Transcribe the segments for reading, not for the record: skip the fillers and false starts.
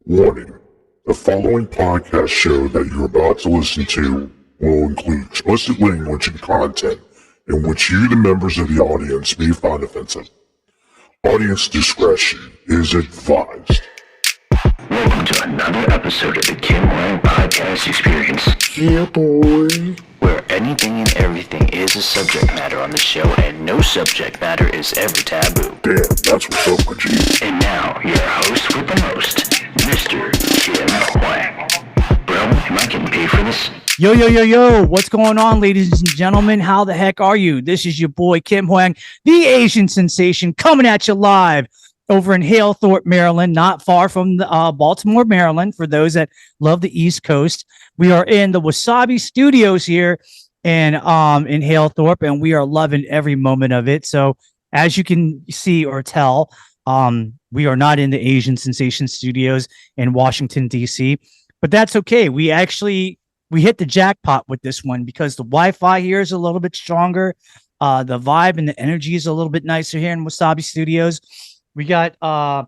Warning: the following podcast show that you're about to listen to will include explicit language and content in which you, the members of the audience, may find offensive. Audience discretion is advised. Welcome to another episode of the Kim Hoang Podcast Experience. Yeah, boy. Where anything and everything is a subject matter on the show, and no subject matter is ever taboo. Damn, that's what's up, my G. And now, your host with the most, Mr. Kim Hoang. Bro, am I getting paid for this? Yo, what's going on, ladies and gentlemen? How the heck are you? This is your boy, Kim Hoang, the Asian sensation, coming at you live over in Halethorpe, Maryland, not far from Baltimore, Maryland, for those that love the East Coast. We are in the Wasabi Studios here in Halethorpe, and we are loving every moment of it. So as you can see or tell, we are not in the Asian Sensation Studios in Washington, D.C., but that's okay. We hit the jackpot with this one because the Wi-Fi here is a little bit stronger. The vibe and the energy is a little bit nicer here in Wasabi Studios. We got a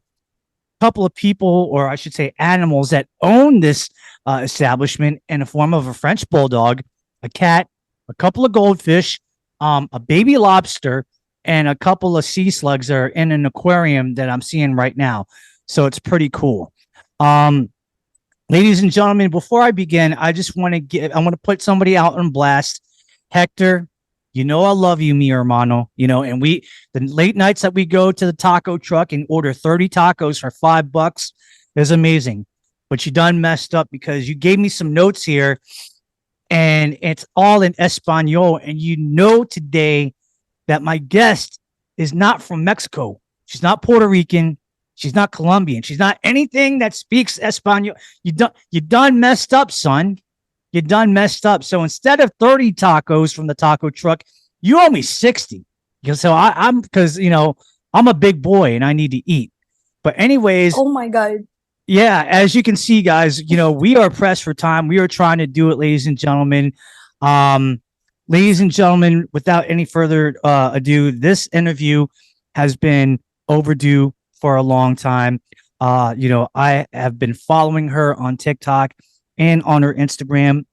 couple of people, or I should say animals, that own this establishment in the form of a French bulldog, a cat, a couple of goldfish, a baby lobster, and a couple of sea slugs that are in an aquarium that I'm seeing right now. So it's pretty cool. Ladies and gentlemen, before I begin, I want to put somebody out on blast. Hector, you know I love you, mi hermano. And the late nights that we go to the taco truck and order 30 tacos for $5 is amazing. But you done messed up because you gave me some notes here, and it's all in Espanol. And today that my guest is not from Mexico. She's not Puerto Rican. She's not Colombian. She's not anything that speaks Espanol. You done messed up, son. You done messed up. So instead of 30 tacos from the taco truck, you owe me 60. So I'm a big boy and I need to eat. But anyways. Oh my God. Yeah, as you can see, guys, we are pressed for time. We are trying to do it, ladies and gentlemen. Ladies and gentlemen, without any further ado, this interview has been overdue for a long time. I have been following her on TikTok and on her Instagram.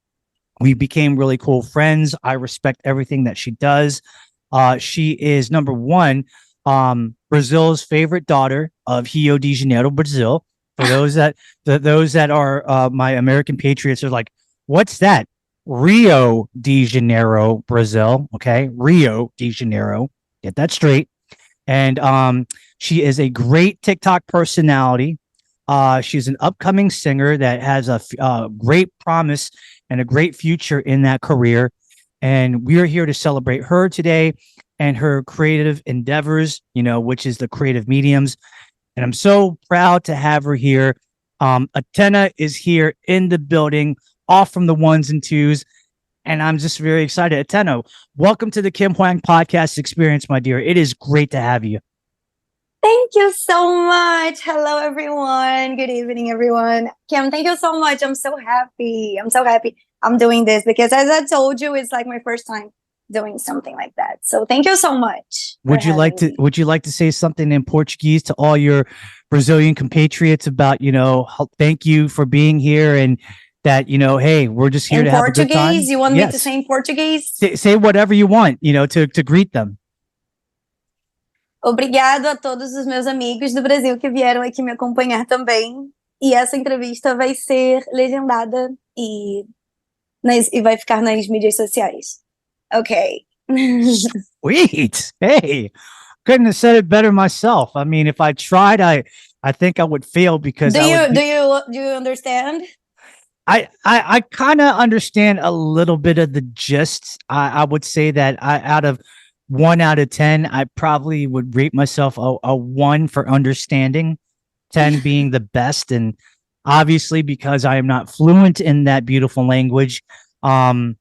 We became really cool friends. I respect everything that she does. She is number one, Brazil's favorite daughter of Rio de Janeiro, Brazil. For those that are my American patriots are like, what's that? Rio de Janeiro, Brazil. Okay, Rio de Janeiro. Get that straight. And she is a great TikTok personality. She's an upcoming singer that has a great promise and a great future in that career. And we are here to celebrate her today and her creative endeavors, which is the creative mediums. And I'm so proud to have her here. Attena is here in the building, off from the ones and twos. And I'm just very excited. Attena, welcome to the Kim Hoang Podcast Experience, my dear. It is great to have you. Thank you so much. Hello, everyone. Good evening, everyone. Kim, thank you so much. I'm so happy. I'm doing this because, as I told you, it's like my first time doing something like that. So thank you so much. Would you like to say something in Portuguese to all your Brazilian compatriots about, thank you for being here, and that, hey, we're just here to have a good time? You want me to say in Portuguese? Say whatever you want, to greet them. Obrigado a todos os meus amigos do Brasil que vieram aqui me acompanhar também. E essa entrevista vai ser legendada e vai ficar nas mídias sociais. Okay. Sweet. Hey, couldn't have said it better myself. I mean, if I tried, I think I would fail because do you understand? I kind of understand a little bit of the gist. I would say that out of 1 out of 10, I probably would rate myself a 1 for understanding, 10 being the best. And obviously, because I am not fluent in that beautiful language, I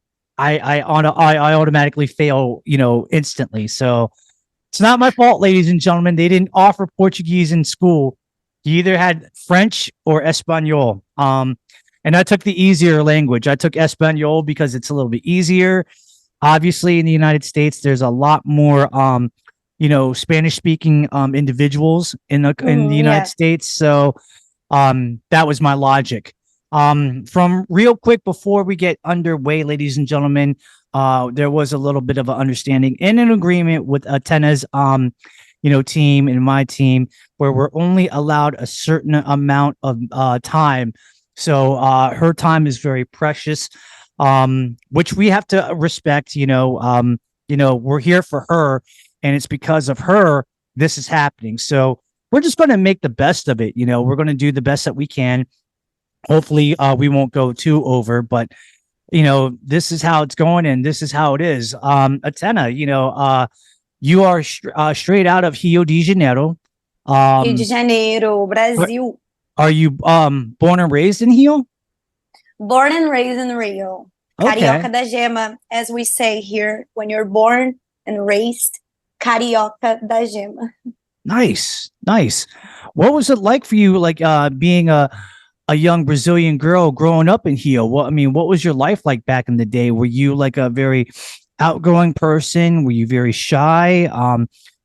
automatically fail, instantly. So it's not my fault, ladies and gentlemen. They didn't offer Portuguese in school. You either had French or Espanol. And I took the easier language. I took Espanol because it's a little bit easier. Obviously, in the United States, there's a lot more, Spanish-speaking individuals in the United States. So That was my logic. From real quick before we get underway, ladies and gentlemen, there was a little bit of an understanding and an agreement with Attena's team and my team where we're only allowed a certain amount of time. So her time is very precious, which we have to respect. We're here for her, and it's because of her this is happening. So we're just going to make the best of it. We're going to do the best that we can. Hopefully, we won't go too over, but this is how it's going, and this is how it is. Attena, you are straight out of Rio de Janeiro. Rio de Janeiro, Brasil. Are you born and raised in Rio? Born and raised in Rio. Okay. Carioca da Gema, as we say here, when you're born and raised, Carioca da Gema. Nice. What was it like for you, like being a young Brazilian girl growing up in Rio? What was your life like back in the day? Were you like a very outgoing person? Were you very shy?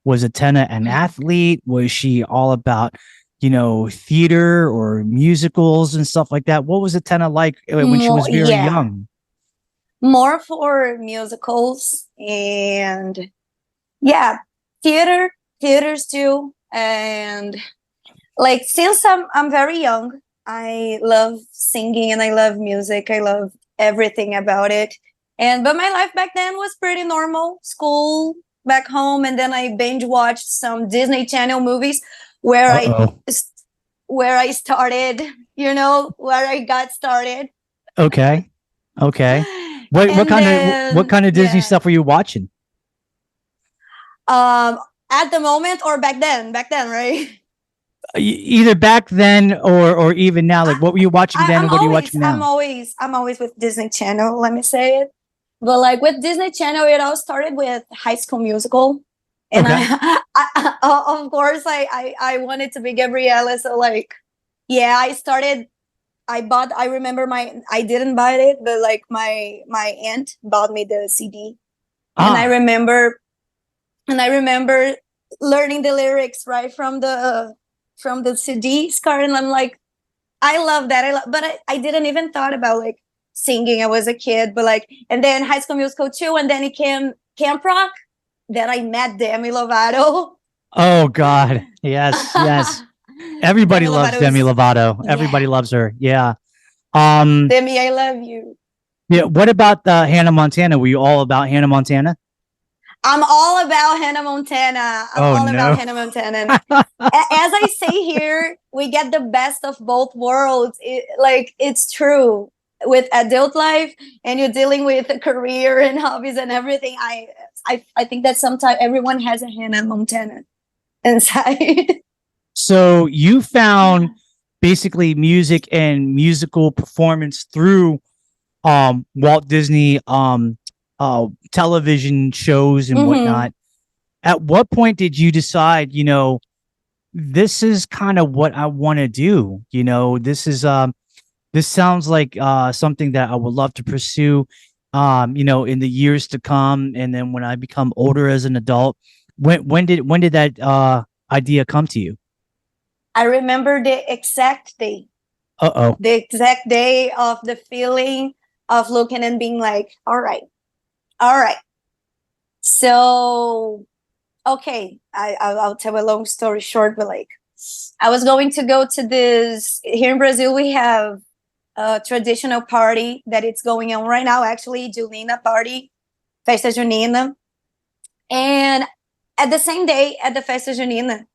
Was Attena an athlete? Was she all about theater or musicals and stuff like that? What was Attena like when she was very young? More for musicals and theaters too. And like since I'm very young, I love singing and I love music. I love everything about it. But my life back then was pretty normal. School back home, and then I binge watched some Disney Channel movies where I started, where I got started. Okay. What kind of Disney stuff were you watching? At the moment or back then, right? Either back then or even now. Like, what were you watching then? And what are you watching now? I'm always with Disney Channel. Let me say it. But like with Disney Channel, it all started with High School Musical, and Okay. I of course, I wanted to be Gabriella. So like, I started. I remember I didn't buy it, but like my aunt bought me the CD, and I remember learning the lyrics right from the CD card, and I'm like, I love that. But I didn't even thought about like singing. I was a kid, but like, and then High School Musical 2, and then it came Camp Rock. Then I met Demi Lovato. Oh God, yes. Everybody loves Demi Lovato. Everybody loves her. Yeah. Demi, I love you. Yeah. What about Hannah Montana? Were you all about Hannah Montana? I'm all about Hannah Montana. About Hannah Montana. As I say here, we get the best of both worlds. It's true. With adult life and you're dealing with a career and hobbies and everything, I think that sometimes everyone has a Hannah Montana inside. So you found basically music and musical performance through Walt Disney television shows and whatnot. At what point did you decide, this is kind of what I want to do? This sounds like something that I would love to pursue, in the years to come. And then when I become older as an adult, when did that idea come to you? I remember the exact day. The exact day of the feeling of looking and being like, all right. So, okay, I'll tell a long story short, but like, I was going to go to this, here in Brazil, we have a traditional party that it's going on right now, actually, Junina party, Festa Junina. And at the same day, at the Festa Junina,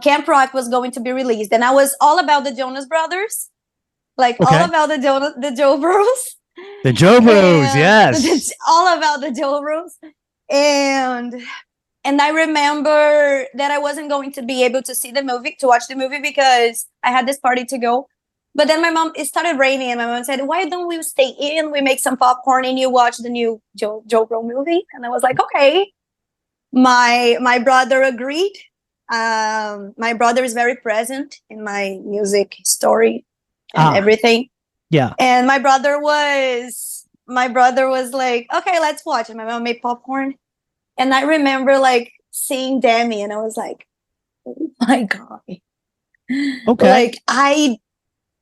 Camp Rock was going to be released. And I was all about the Jonas Brothers, all about the Joe Bros. The Joe Bros, yes. All about the Joe Bros. And I remember that I wasn't going to be able to watch the movie because I had this party to go. But then it started raining and my mom said, why don't we stay in? We make some popcorn and you watch the new Joe Bro movie. And I was like, okay. My brother agreed. My brother is very present in my music story and everything. Yeah. And my brother was like, okay, let's watch. And my mom made popcorn. And I remember like seeing Demi and I was like, oh my God, Okay. Like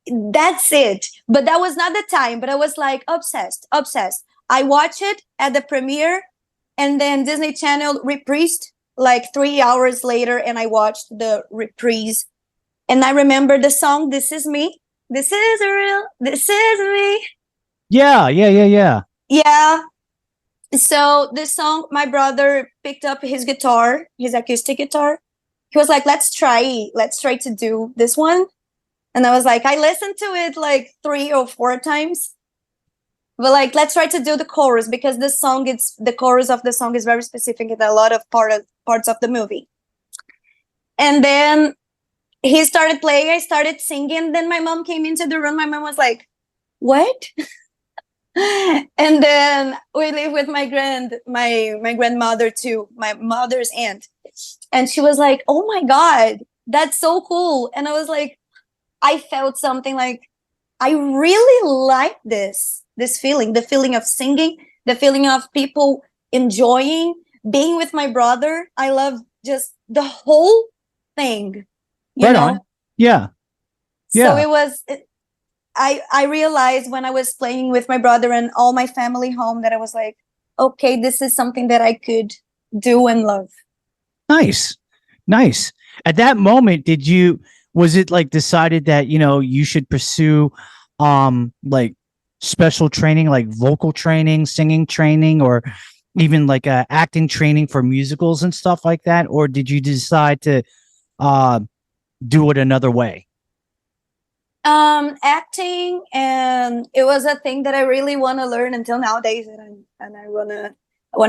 that's it. But that was not the time, but I was like obsessed. I watched it at the premiere, and then Disney Channel reprised like 3 hours later, and I watched the reprise. And I remember the song, This Is Me. This is real. This is me. Yeah. Yeah. So this song, my brother picked up his guitar, his acoustic guitar. He was like, let's try to do this one. And I was like, I listened to it like 3 or 4 times. But like, let's try to do the chorus, because this song, the chorus of the song is very specific in a lot of parts of the movie. And then he started playing, I started singing. Then my mom came into the room. My mom was like, what? And then we live with my grandmother too, my mother's aunt. And she was like, oh my God, that's so cool. And I was like, I felt something like, I really like this feeling, the feeling of singing, the feeling of people enjoying being with my brother. I love just the whole thing, you Right know? on. Yeah. So it was, I realized when I was playing with my brother and all my family home, that I was like, okay, this is something that I could do and love. Nice. At that moment, was it like decided that, you should pursue, like special training, like vocal training, singing training, or even like acting training for musicals and stuff like that? Or did you decide to, do it another way? Acting, and it was a thing that I really want to learn until nowadays, and I want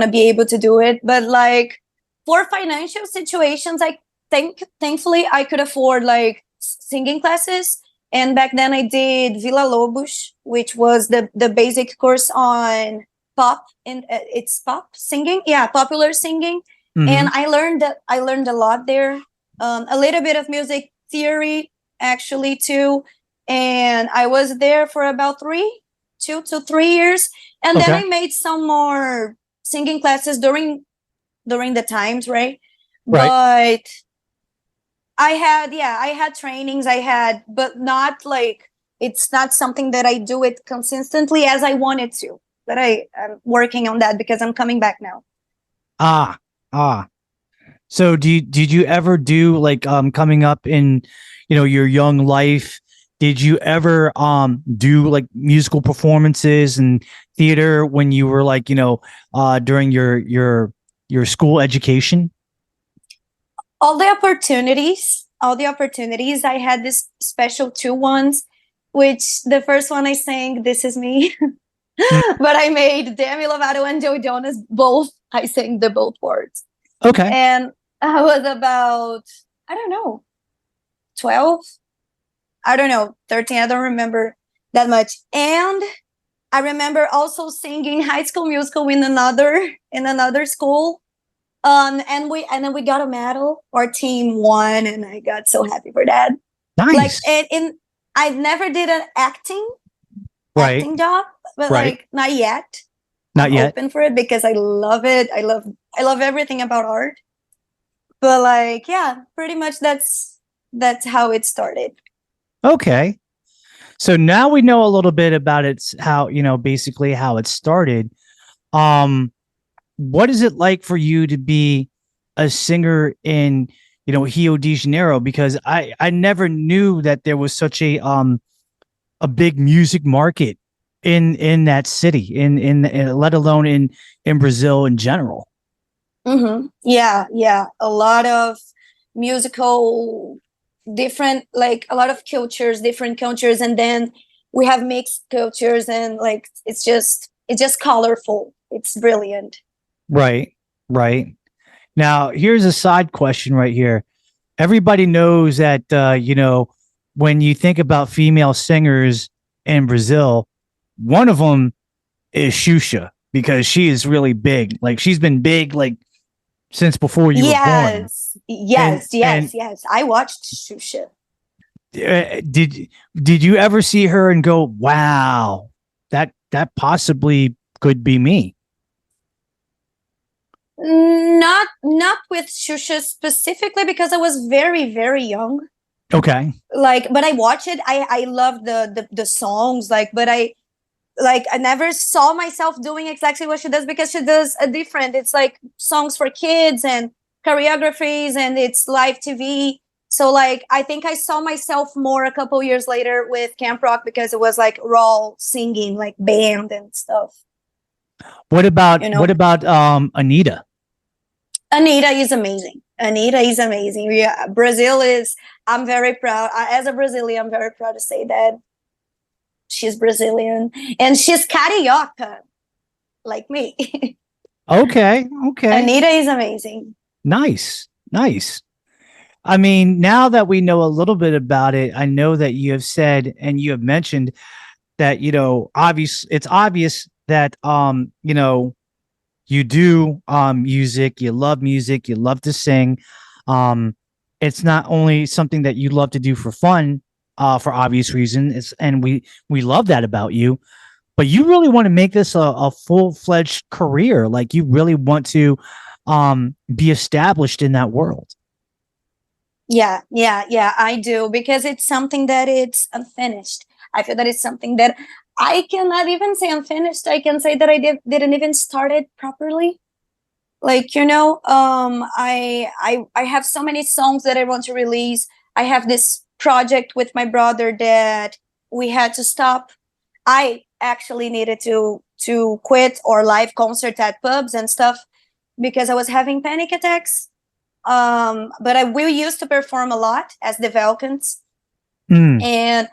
to be able to do it. But like, for financial situations, I think thankfully I could afford like singing classes. And back then I did Villa Lobos, which was the basic course on pop, and it's pop singing, popular singing. Mhm. And I learned a lot there, a little bit of music theory actually too. And I was there for about 2 to 3 years, and then Okay. I made some more singing classes during the times, right? Right. But I had trainings, but not like, it's not something that I do it consistently as I wanted to. But I'm working on that because I'm coming back now. Ah. So did you ever do like, coming up in, your young life, did you ever do like musical performances and theater when you were like, during your school education? All the opportunities, I had this special 2 ones, which the first one I sang This Is Me. But I made Demi Lovato and Joe Jonas both. I sang the both parts. Okay. And I was about, I don't know, 12, I don't know, 13, I don't remember that much. And I remember also singing High School Musical in another school. And then we got a medal. Our team won, and I got so happy for that. Nice. Like, I never did an acting job, but Right. like, not yet. Not I'm yet. open for it because I love it. I love everything about art. But like, yeah, pretty much that's how it started. Okay. So now we know a little bit about how, basically how it started. What is it like for you to be a singer in, Rio de Janeiro? Because I never knew that there was such a big music market in that city, in let alone in Brazil in general. Mm-hmm. Yeah. A lot of musical, different, like a lot of cultures, different cultures, and then we have mixed cultures, and like it's just colorful. It's brilliant. Right. Now, here's a side question right here. Everybody knows that, when you think about female singers in Brazil, one of them is Xuxa, because she is really big. Like, she's been big like since before you were born. Yes. And I watched Xuxa. did you ever see her and go, wow, that possibly could be me? Not with Xuxa specifically, because I was very, very young. Okay. Like, but I watch it. I love the songs. Like, but I never saw myself doing exactly what she does, because she does a different. It's like songs for kids and choreographies, and it's live TV. So like, I think I saw myself more a couple years later with Camp Rock, because it was like raw singing, like band and stuff. What about You know, Anita? Anita is amazing. Anita is amazing. Yeah, Brazil is. I'm very proud. As a Brazilian, I'm very proud to say that she's Brazilian, and she's carioca, like me. Okay. Okay. Anita is amazing. Nice. Nice. I mean, now that we know a little bit about it, I know that you have said and you have mentioned that, it's obvious that, you do music, you love to sing. Um, it's not only something that you love to do for fun, for obvious reasons, and we love that about you. But you really want to make this a full-fledged career. Like, you really want to be established in that world. Yeah, I do, because it's something that it's unfinished. I feel that it's something that I cannot even say unfinished. I can say that didn't even start it properly. Like, I have so many songs that I want to release. I have this project with my brother that we had to stop. I actually needed to quit or live concert at pubs and stuff, because I was having panic attacks. But we used to perform a lot as the Valkans, and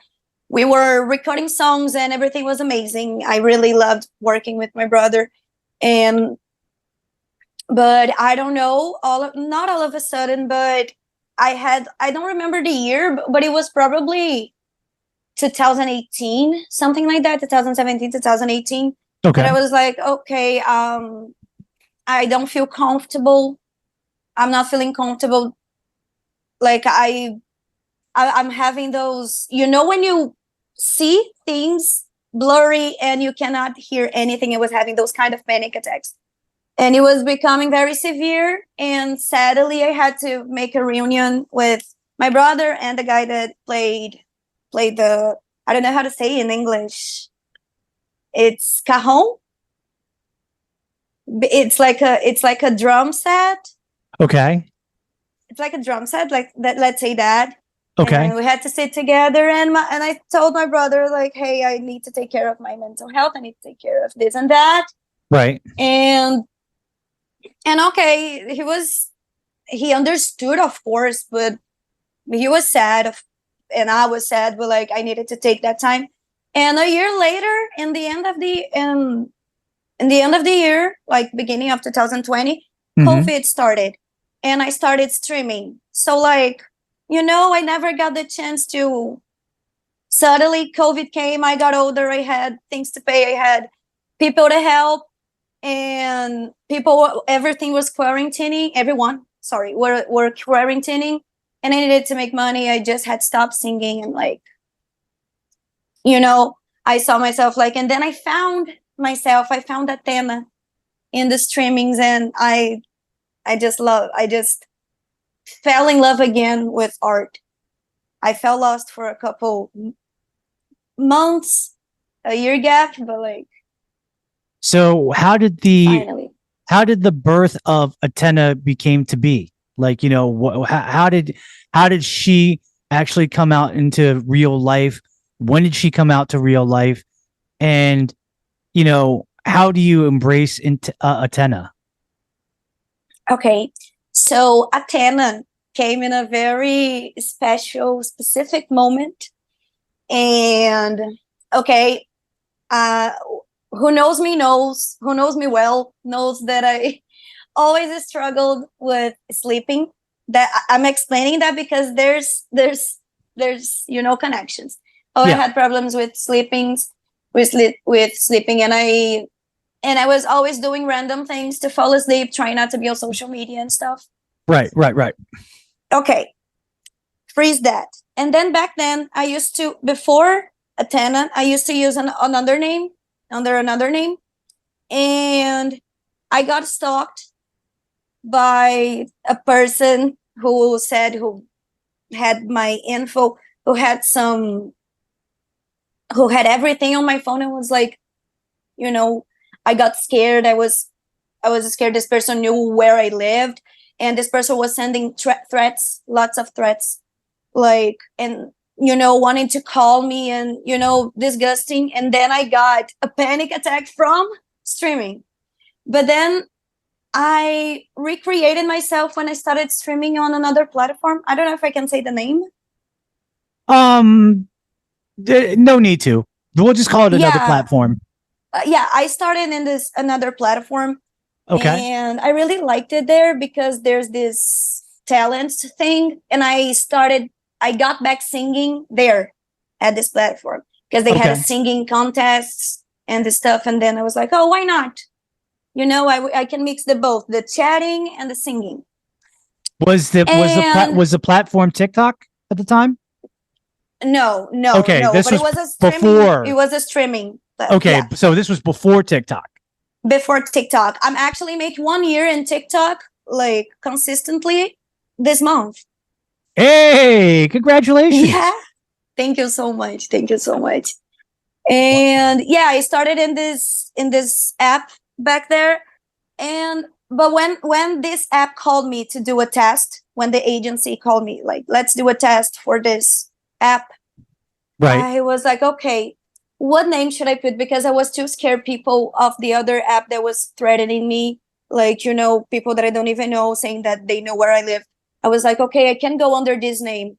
we were recording songs, and everything was amazing. I really loved working with my brother, and but I don't know, not all of a sudden, but I don't remember the year, but it was probably 2018, something like that, 2017, 2018. Okay. That I was like, okay, I don't feel comfortable. I'm not feeling comfortable. Like, I'm having those, when you see things blurry and you cannot hear anything. It was having those kind of panic attacks, and it was becoming very severe. And sadly, I had to make a reunion with my brother and the guy that played the, I don't know how to say in English. It's cajon. It's like a drum set. Okay. It's like a drum set, like that. Let's say that. Okay. And we had to sit together, and I told my brother, like, hey, I need to take care of my mental health. I need to take care of this and that. Right. And okay, he understood, of course, but he was sad, and I was sad, but like, I needed to take that time. And a year later, in the end of the year, like beginning of 2020, COVID started, and I started streaming. So like, I never got the chance to. Suddenly, COVID came. I got older. I had things to pay. I had people to help, and everything was quarantining. Everyone, sorry, were quarantining, and I needed to make money. I just had stopped singing, and like, I saw myself like, and then I found Attena in the streamings, and I just fell in love again with art. I felt lost for a couple months, a year gap, but like. So Finally. how did the birth of Attena became to be? Like, how did she actually come out into real life? When did she come out to real life? And, how do you embrace Attena? Okay. So Attena came in a very special, specific moment. And okay, who knows me well, knows that I always struggled with sleeping. That I'm explaining that because there's connections. I had problems with sleeping, and I was always doing random things to fall asleep, trying not to be on social media and stuff. Right. Okay, freeze that. And then back then, I used to, before Attena, I used to use another name, under another name. And I got stalked by a person who had my info, who had everything on my phone, and was like, I got scared. I was scared this person knew where I lived, and this person was sending threats, lots of threats, like, and wanting to call me, and disgusting. And then I got a panic attack from streaming. But then I recreated myself when I started streaming on another platform. I don't know if I can say the name. No need to. We'll just call it another platform. I started in this another platform. Okay. And I really liked it there because there's this talent thing. And I got back singing there at this platform because they had a singing contest and this stuff. And then I was like, oh, why not? I can mix both, the chatting and the singing. Was the platform TikTok at the time? No. Okay, no. This but was it was a streaming. Before. It was a streaming. Okay, yeah. So this was before TikTok. Before TikTok. I'm actually making 1 year in TikTok, like, consistently this month. Hey, congratulations. Yeah. Thank you so much. And yeah, I started in this app back there. But when this app called me to do a test, when the agency called me, like, let's do a test for this app. Right. I was like, okay, what name should I put? Because I was too scared people of the other app that was threatening me. Like, people that I don't even know saying that they know where I live. I was like, okay, I can go under this name.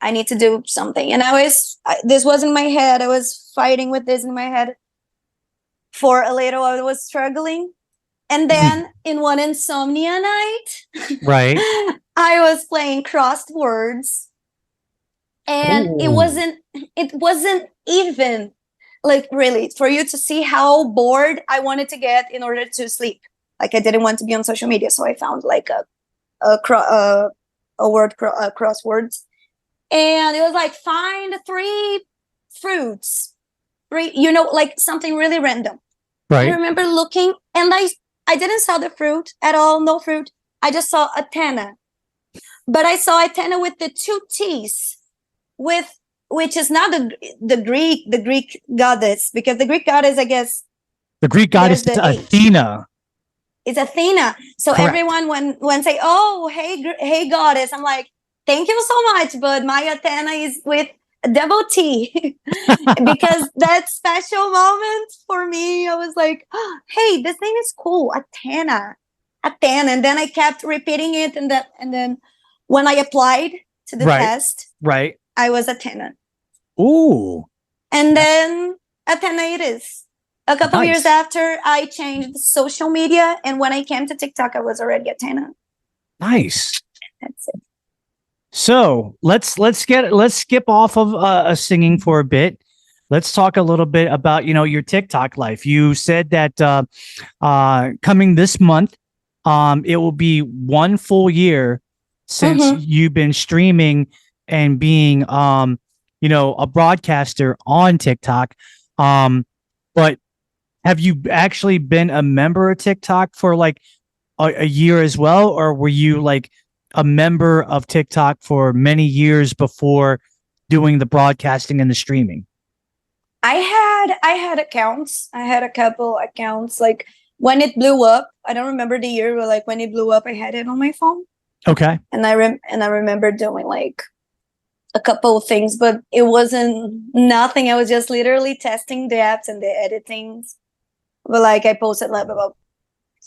I need to do something. And this was in my head. I was fighting with this in my head for a little. I was struggling. And then in one insomnia night, right, I was playing crosswords. And it wasn't even, like, really, for you to see how bored I wanted to get in order to sleep. Like, I didn't want to be on social media. So I found like a word crosswords. And it was like, find 3 fruits, like something really random. Right. I remember looking, and I didn't saw the fruit at all, no fruit. I just saw Attena. But I saw Attena with the 2 T's, which is not the Greek goddess, because the Greek goddess, I guess, the Greek goddess is Athena. It's Athena. So correct. Everyone when say, oh, hey goddess, I'm like, thank you so much, but my Attena is with a double T. Because that special moment for me, I was like, oh, hey, this name is cool, Attena. And then I kept repeating it, and then when I applied to the test, right, I was Attena. Ooh. And then Attena it is. A couple years after, I changed social media, and when I came to TikTok, I was already Attena. Nice. That's it. So let's skip off of singing for a bit. Let's talk a little bit about your TikTok life. You said that coming this month, it will be 1 full year since you've been streaming and being a broadcaster on TikTok. But have you actually been a member of TikTok for like a year as well, or were you like a member of TikTok for many years before doing the broadcasting and the streaming? I had accounts. I had a couple accounts. Like when it blew up, I don't remember the year, but like when it blew up, I had it on my phone. Okay. And I remember doing like a couple of things, but it wasn't nothing. I was just literally testing the apps and the editings. But like I posted like about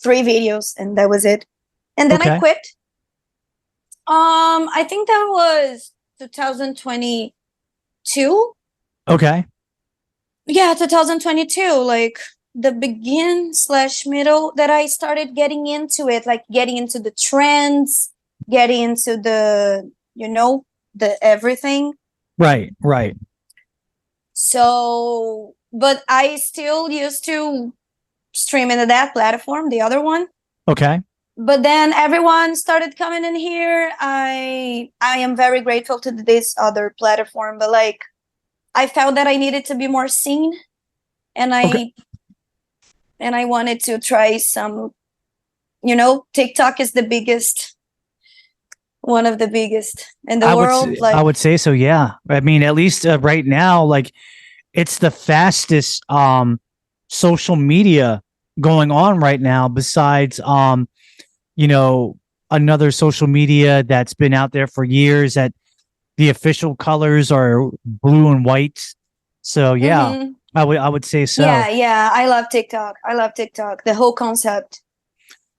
3 videos, and that was it. And then I quit. I think that was 2022. Okay. Yeah, 2022, like the begin/middle that I started getting into it, like getting into the trends, getting into the, the everything. Right. So, but I still used to stream into that platform, the other one. Okay. But then everyone started coming in here. I am very grateful to this other platform, but like I felt that I needed to be more seen, and I wanted to try some, TikTok is the biggest one of the biggest in the I would world. I would say so. Yeah. I mean, at least right now, like it's the fastest social media going on right now. Besides, you know, another social media that's been out there for years that the official colors are blue and white. So yeah, Mhm. I would say so. Yeah. I love TikTok. I love TikTok. The whole concept.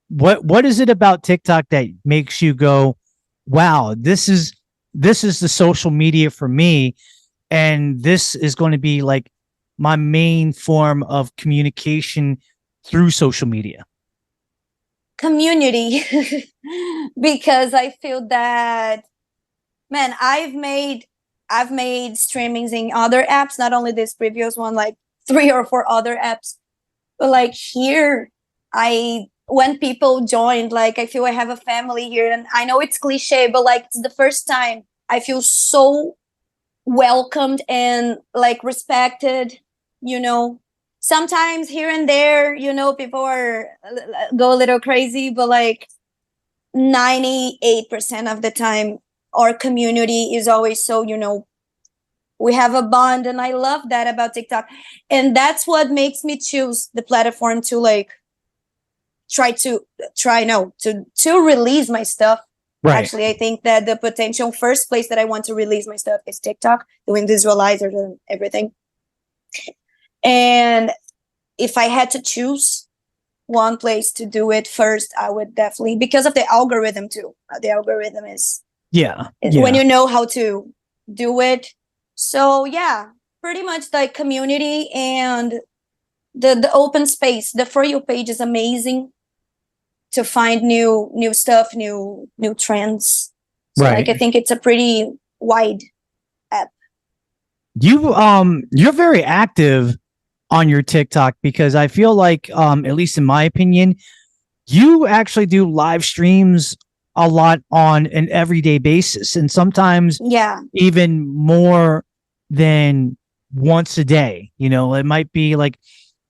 What is it about TikTok that makes you go, wow, this is the social media for me, and this is going to be like my main form of communication through social media? Community. Because I feel that, man, I've made streamings in other apps, not only this previous one, like 3 or 4 other apps. But like here, when people joined, like I feel I have a family here, and I know it's cliche, but like it's the first time I feel so welcomed and like respected. You know, sometimes here and there, people are go a little crazy, but like 98% of the time, our community is always so, we have a bond, and I love that about TikTok. And that's what makes me choose the platform to like to release my stuff. Right. Actually, I think that the potential first place that I want to release my stuff is TikTok, doing visualizers and everything. And if I had to choose one place to do it first, I would definitely, because of the algorithm too. The algorithm is Yeah. when you know how to do it. So yeah, pretty much like community and the open space. The For You page is amazing to find new stuff, new trends. So like I Right. think it's a pretty wide app. You're very active on your TikTok because I feel like at least in my opinion, you actually do live streams a lot on an everyday basis, and sometimes Yeah. even more than once a day. You know, it might be like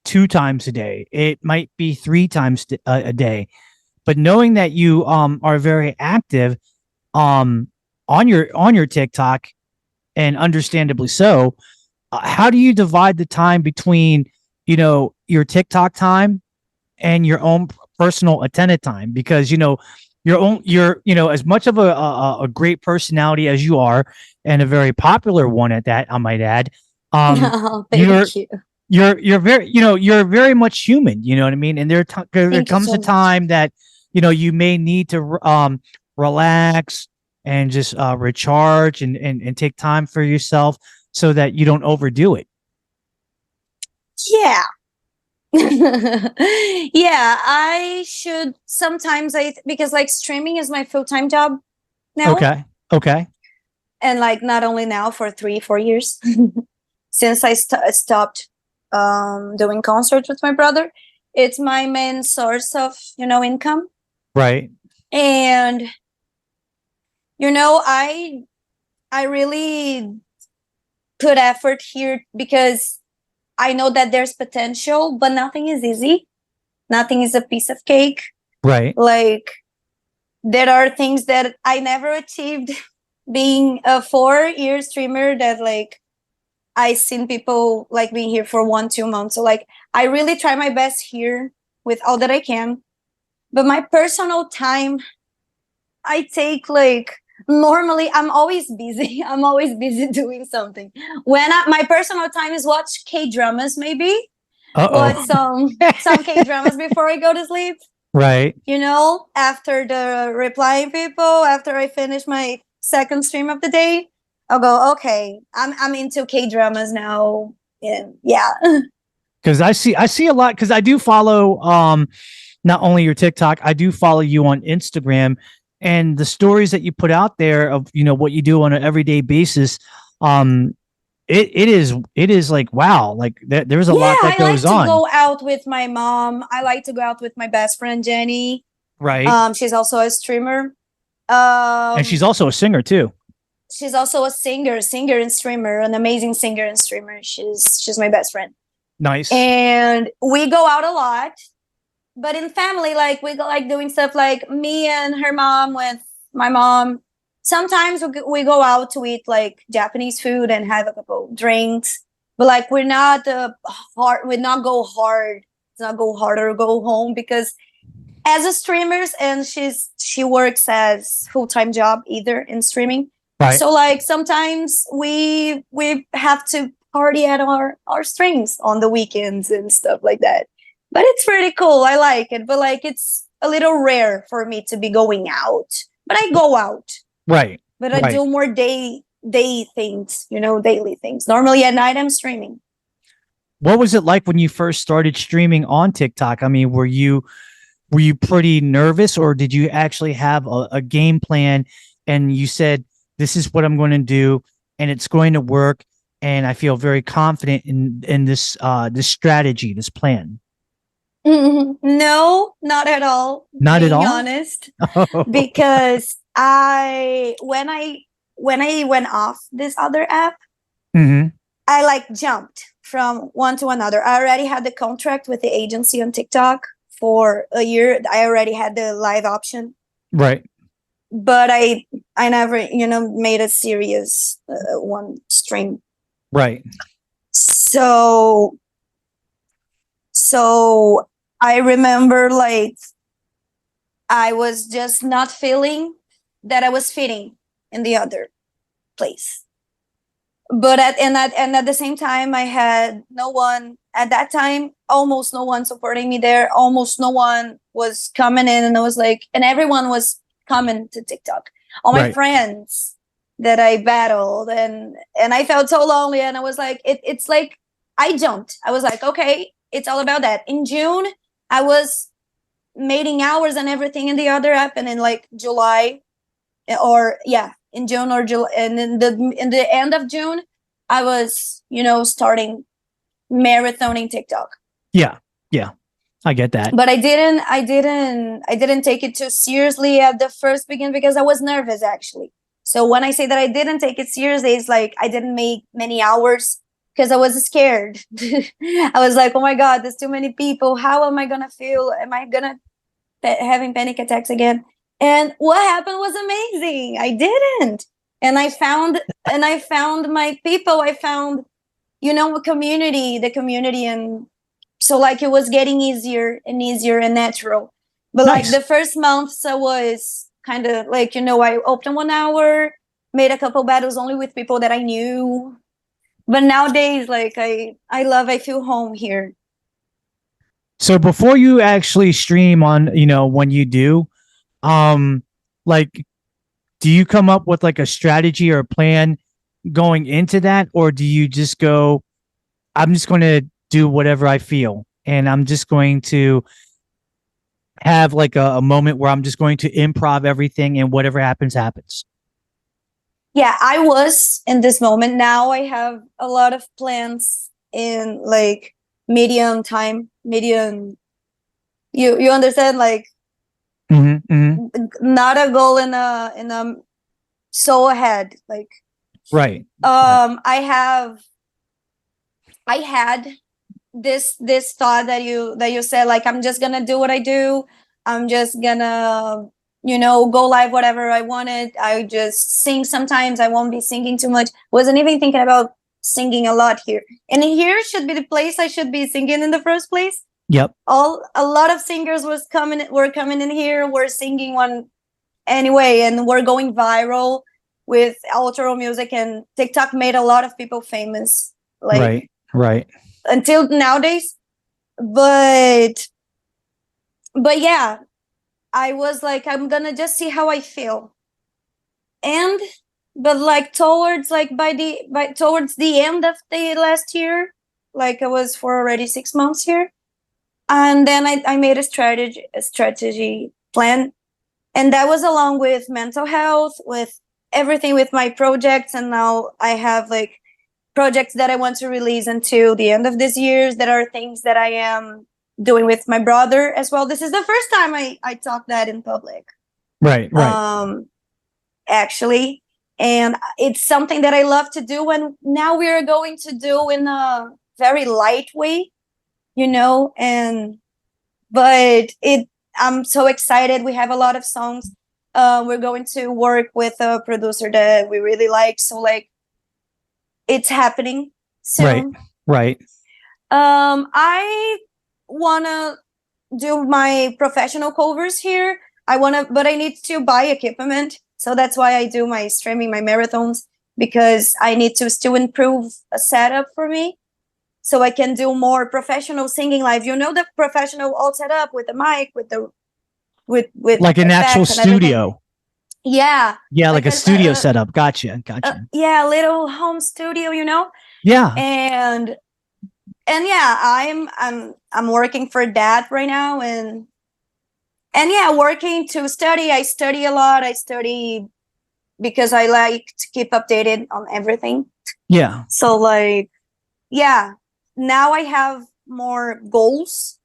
2 times a day. It might be 3 times a day. But knowing that you are very active um on your TikTok, and understandably so, how do you divide the time between, your TikTok time and your own personal Attena time? Because you're as much of a great personality as you are, and a very popular one at that, I might add. You're Thank you. you're very you're very much human. You know what I mean? And there Thank you comes so a much. time that you may need to relax and just recharge and take time for yourself so that you don't overdo it. Yeah. Yeah, I should sometimes because like streaming is my full-time job now. Okay. And like not only now, for 3-4 years since I stopped doing concerts with my brother. It's my main source of income. Right. And I really put effort here because I know that there's potential, but nothing is easy. Nothing is a piece of cake. Right. Like there are things that I never achieved being a 4-year streamer, that like I seen people like being here for 1-2 months. So like I really try my best here with all that I can. But my personal time, I take like, normally I'm always busy. I'm always busy doing something. When my personal time is watch K-dramas, maybe watch some K-dramas before I go to sleep. Right. After the replying people, after I finish my second stream of the day, I'll go, okay, I'm into K-dramas now. And yeah. Because I see a lot, because I do follow not only your TikTok, I do follow you on Instagram, and the stories that you put out there of what you do on an everyday basis. It is like, wow, like there's a lot that goes on. I like to go out with my mom. I like to go out with my best friend Jenny. Right. She's also a streamer. And she's also a singer too. She's also a singer and streamer, an amazing singer and streamer. She's my best friend. Nice. And we go out a lot, but in family, like we go like doing stuff like me and her mom with my mom sometimes we go out to eat like Japanese food and have a couple drinks, but like we're not hard. We're not go hard. It's not go hard or go home because as a streamers, and she works as full-time job either in streaming. Right. So like sometimes we have to party at our strings on the weekends and stuff like that. But it's pretty cool. I like it, but like it's a little rare for me to be going out. But I go out. Right. But I do more day things, daily things. Normally at night I'm streaming. What was it like when you first started streaming on TikTok? I mean, were you pretty nervous, or did you actually have a game plan and you said, this is what I'm going to do and it's going to work, and I feel very confident in this this strategy, this plan? No, not at all. Not at all? Being honest. Because when I went off this other app, Mm-hmm. I like jumped from one to another. I already had the contract with the agency on TikTok for a year. I already had the live option. Right. But I never, made a serious one stream. Right. So I remember like I was just not feeling that I was fitting in the other place. But at the same time, I had no one at that time, almost no one supporting me there. Almost no one was coming in, and I was like, and everyone was coming to TikTok. All my friends that I battled, and I felt so lonely, and I was like, it's like I jumped. I was like, okay, it's all about that. In June, I was making hours and everything in the other app, and in like July, in June or July, and in the end of June, I was, starting marathoning TikTok. Yeah, I get that. But I didn't take it too seriously at the first beginning because I was nervous actually. So when I say that I didn't take it seriously, it's like I didn't make many hours because I was scared. I was like, oh my God, there's too many people. How am I gonna feel? Am I gonna having panic attacks again? And what happened was amazing. I didn't. And I found my people. I found, the community. And so like it was getting easier and natural. But Nice. like the first months I was kind of like, I opened 1 hour, made a couple battles only with people that I knew. But nowadays, like I feel home here. So before you actually stream on, when you do, like, do you come up with like a strategy or a plan going into that, or do you just go, I'm just going to do whatever I feel, and I'm just going to have like a moment where I'm just going to improv everything, and whatever happens, happens? Yeah, I was in this moment. Now I have a lot of plans in like medium. You understand, like not a goal in a so ahead, like right. I had this thought that you said, like I'm just gonna do what I do. I'm just gonna go live whatever I wanted. I just sing sometimes. I won't be singing too much. Wasn't even thinking about singing a lot here. And here should be the place I should be singing in the first place. Yep. A lot of singers were coming in here. We're singing one anyway, and we're going viral with outro music, and TikTok made a lot of people famous. Like right. Until nowadays. But yeah, I was like, I'm gonna just see how I feel. But like towards the end of the last year, like I was for already 6 months here. And then I made a strategy plan. And that was along with mental health, with everything, with my projects. And now I have like projects that I want to release until the end of this year. That are things that I am doing with my brother as well. This is the first time I talk that in public. Right. Actually. And it's something that I love to do. And now we are going to do in a very light way, but I'm so excited. We have a lot of songs. We're going to work with a producer that we really like. So like, it's happening soon. Right. I wanna do my professional covers here. But I need to buy equipment. So that's why I do my streaming, my marathons, because I need to still improve a setup for me, so I can do more professional singing live. You know, the professional all set up with the mic, with Like an actual effects and everything. studio. Yeah. Yeah, like a studio setup. Gotcha. Yeah, little home studio, you know? Yeah. And yeah, I'm working for that right now, and yeah, working to study. I study a lot. I study because I like to keep updated on everything. Yeah. So like, yeah, now I have more goals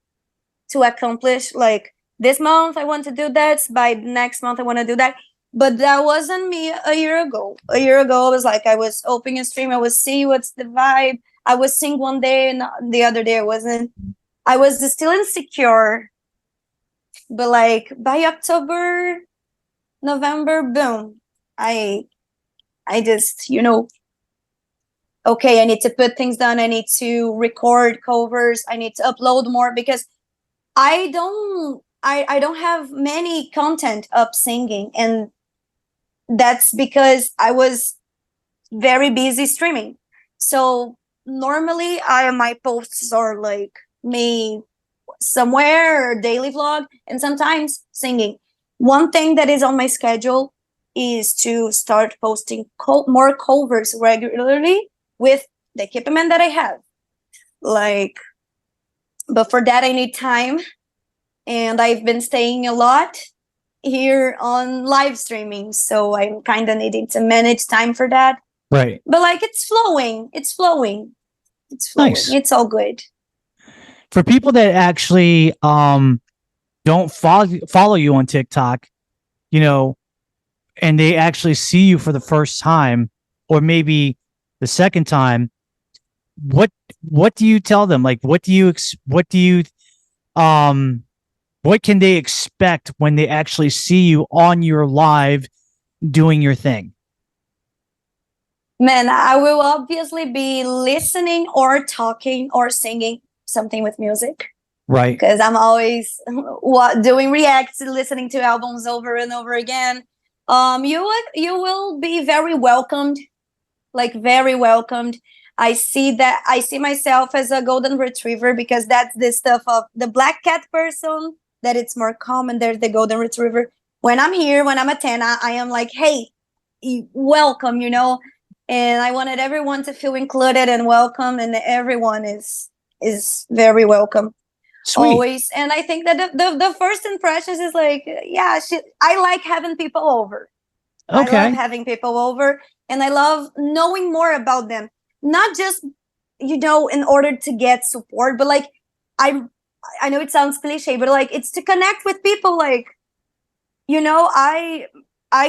to accomplish. Like this month I want to do that. By next month I want to do that. But that wasn't me a year ago. A year ago, I was like, I was opening a stream. I was see what's the vibe. I was sing one day and the other day I wasn't. I was still insecure. But like by October, November, boom. I just, you know, okay, I need to put things down. I need to record covers. I need to upload more because I don't have many content up singing, and that's because I was very busy streaming. So normally my posts are like me somewhere or daily vlog, and sometimes singing. One thing that is on my schedule is to start posting more covers regularly with the equipment that I have. Like, but for that I need time, and I've been staying a lot here on live streaming, so I'm kind of needing to manage time for that. Right. But like, it's flowing. Nice. It's all good. For people that actually don't follow you on TikTok, you know, and they actually see you for the first time or maybe the second time, what do you tell them? Like, what can they expect when they actually see you on your live doing your thing? Man, I will obviously be listening or talking or singing something with music. Right. Because I'm always doing reacts, listening to albums over and over again. You will be very welcomed, like very welcomed. I see myself as a golden retriever, because that's the stuff of the black cat person, that it's more common. There's the golden retriever. When I'm here, when I'm Attena, I am like, hey, welcome, you know. And I wanted everyone to feel included and welcome, and everyone is very welcome. Sweet. Always. And I think that the first impressions is like, yeah, I like having people over. Okay. I love having people over, and I love knowing more about them. Not just, you know, in order to get support, but like, I know it sounds cliche, but like, it's to connect with people. Like, you know, I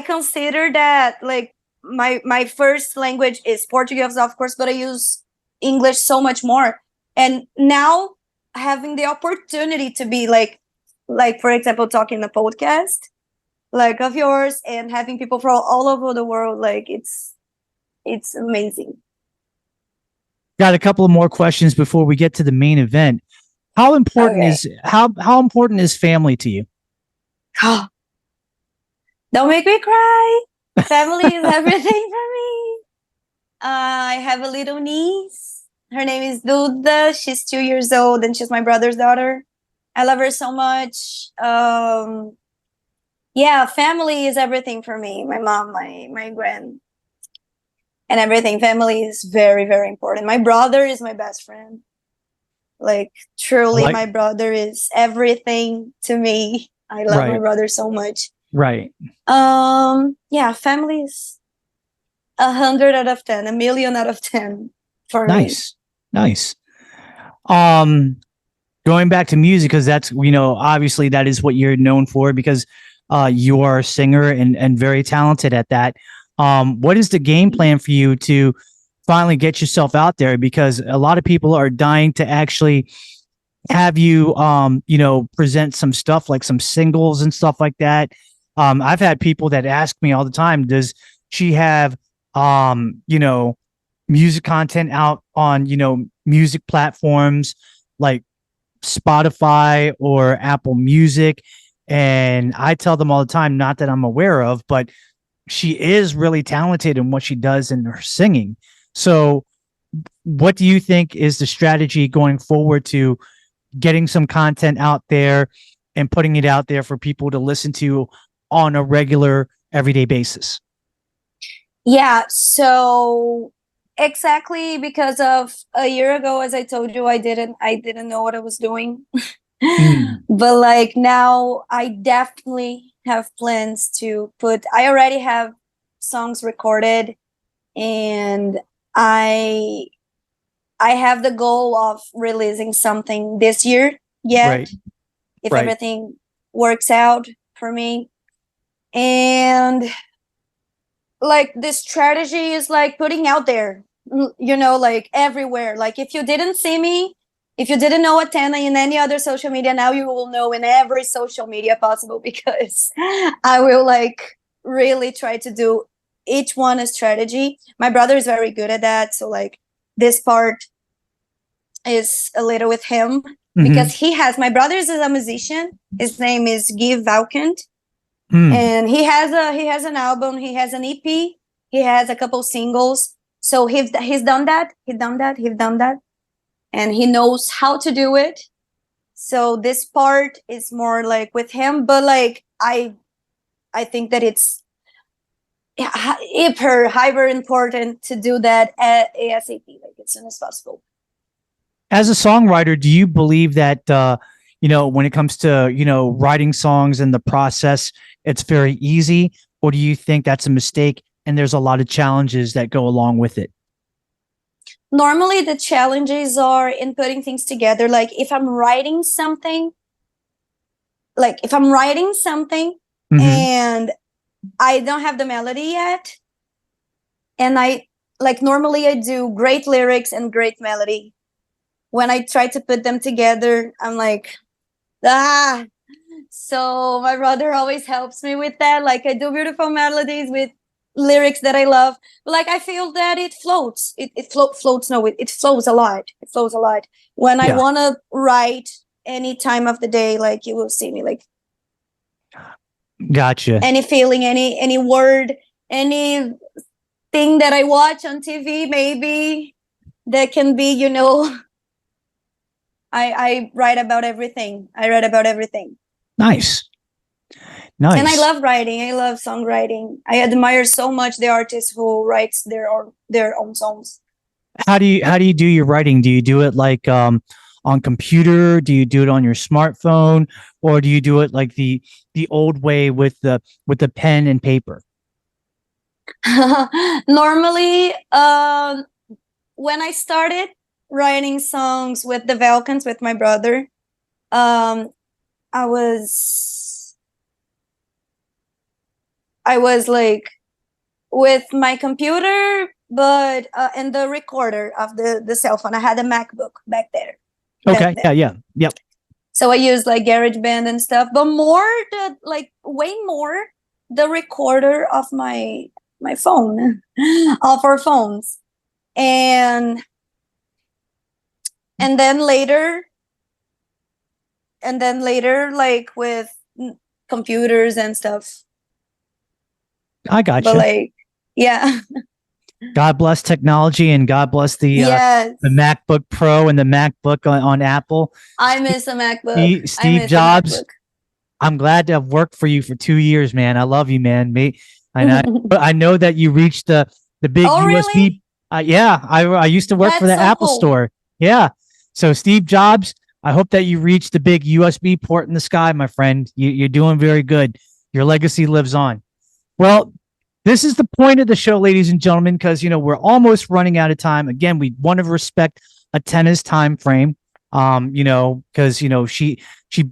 consider that like my first language is Portuguese, of course, but I use English so much more. And now having the opportunity to be like for example, talking a podcast like of yours, and having people from all over the world, like it's amazing. Got a couple of more questions before we get to the main event. How important is how important is family to you? Don't make me cry. Family is everything for me. I have a little niece. Her name is Duda. She's 2 years old, and she's my brother's daughter. I love her so much. Yeah, family is everything for me. My mom, my grand, and everything. Family is very, very important. My brother is my best friend. Like, truly, my brother is everything to me. I love my brother so much. Right. Yeah, family is 100 out of 10, a million out of 10 for me. Nice. Going back to music, because that's, you know, obviously that is what you're known for, because you are a singer and very talented at that. What is the game plan for you to finally get yourself out there? Because a lot of people are dying to actually have you, you know, present some stuff, like some singles and stuff like that. I've had people that ask me all the time, does she have, music content out on, music platforms like Spotify or Apple Music? And I tell them all the time, not that I'm aware of, but she is really talented in what she does in her singing. So what do you think is the strategy going forward to getting some content out there and putting it out there for people to listen to on a regular everyday basis? Yeah, so exactly because of a year ago, as I told you, I didn't know what I was doing. Mm, But like now I definitely have plans to I already have songs recorded, and I I have the goal of releasing something this year right, yet, if right. everything works out for me. And like the strategy is like putting out there, like everywhere. Like if you didn't see me, if you didn't know Attena in any other social media, now you will know in every social media possible, because I will like really try to do each one a strategy. My brother is very good at that, so like this part is a little with him, Mm-hmm. because my brother is a musician. His name is Guy Valkent, Mm, and he has an album, he has an EP, he has a couple singles. So he's done that, and he knows how to do it. So this part is more like with him, but like I think that it's hyper important to do that at ASAP, like as soon as possible. as a songwriter, do you believe that when it comes to writing songs and the process, it's very easy, or do you think that's a mistake and there's a lot of challenges that go along with it? Normally the challenges are in putting things together. Like if I'm writing something, Mm-hmm. and I don't have the melody yet, and I like normally I do great lyrics and great melody. When I try to put them together, I'm like, ah. So my brother always helps me with that. Like I do beautiful melodies with lyrics that I love, but like I feel that it floats. Floats. No, it flows a lot. It flows a lot. When I Yeah, want to write any time of the day, like you will see me like gotcha. any feeling, any word, any thing that I watch on TV, maybe that can be, I write about everything. I write about everything. Nice, And I nice. love writing. I love songwriting. I admire so much the artist who writes their own songs. How do you do your writing? Do you do it like on computer? Do you do it on your smartphone, or do you do it like the old way with the pen and paper? Normally, when I started writing songs with the Valkans with my brother, um, I was like with my computer, but and the recorder of the cell phone. I had a MacBook back there. Okay, yeah, yep. So I used like GarageBand and stuff, but way more the recorder of my phone, of our phones, and and then later, like with computers and stuff. I But gotcha. like, yeah, God bless technology, and God bless yes, the MacBook Pro and the MacBook on Apple. I miss a MacBook. I Steve miss a Jobs, MacBook. I'm glad to have worked for you for 2 years, man. I love you, man. I know that you reached the big Oh, really? USB. Yeah, I used to work for That's the so Apple cool. store. Yeah. So Steve Jobs, I hope that you reached the big USB port in the sky, my friend. You're doing very good. Your legacy lives on. Well, this is the point of the show, ladies and gentlemen, because we're almost running out of time. Again, we want to respect Attena's time frame. Because she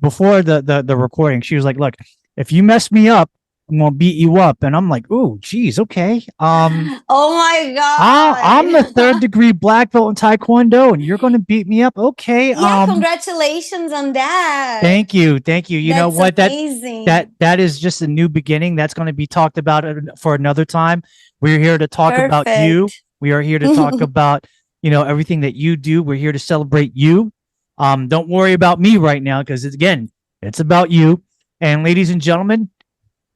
before the recording, she was like, "Look, if you mess me up, I'm gonna beat you up. And I'm like, oh, geez, okay. Oh my I'm the god. third degree black belt in Taekwondo, and you're gonna beat me up. Okay. Yeah, congratulations on that. Thank you. Thank you. You know That's what? amazing. That is just a new beginning. That's going to be talked about for another time. We're here to talk about you. Perfect. We are here to talk about, everything that you do. We're here to celebrate you. Don't worry about me right now because it's about you. And ladies and gentlemen,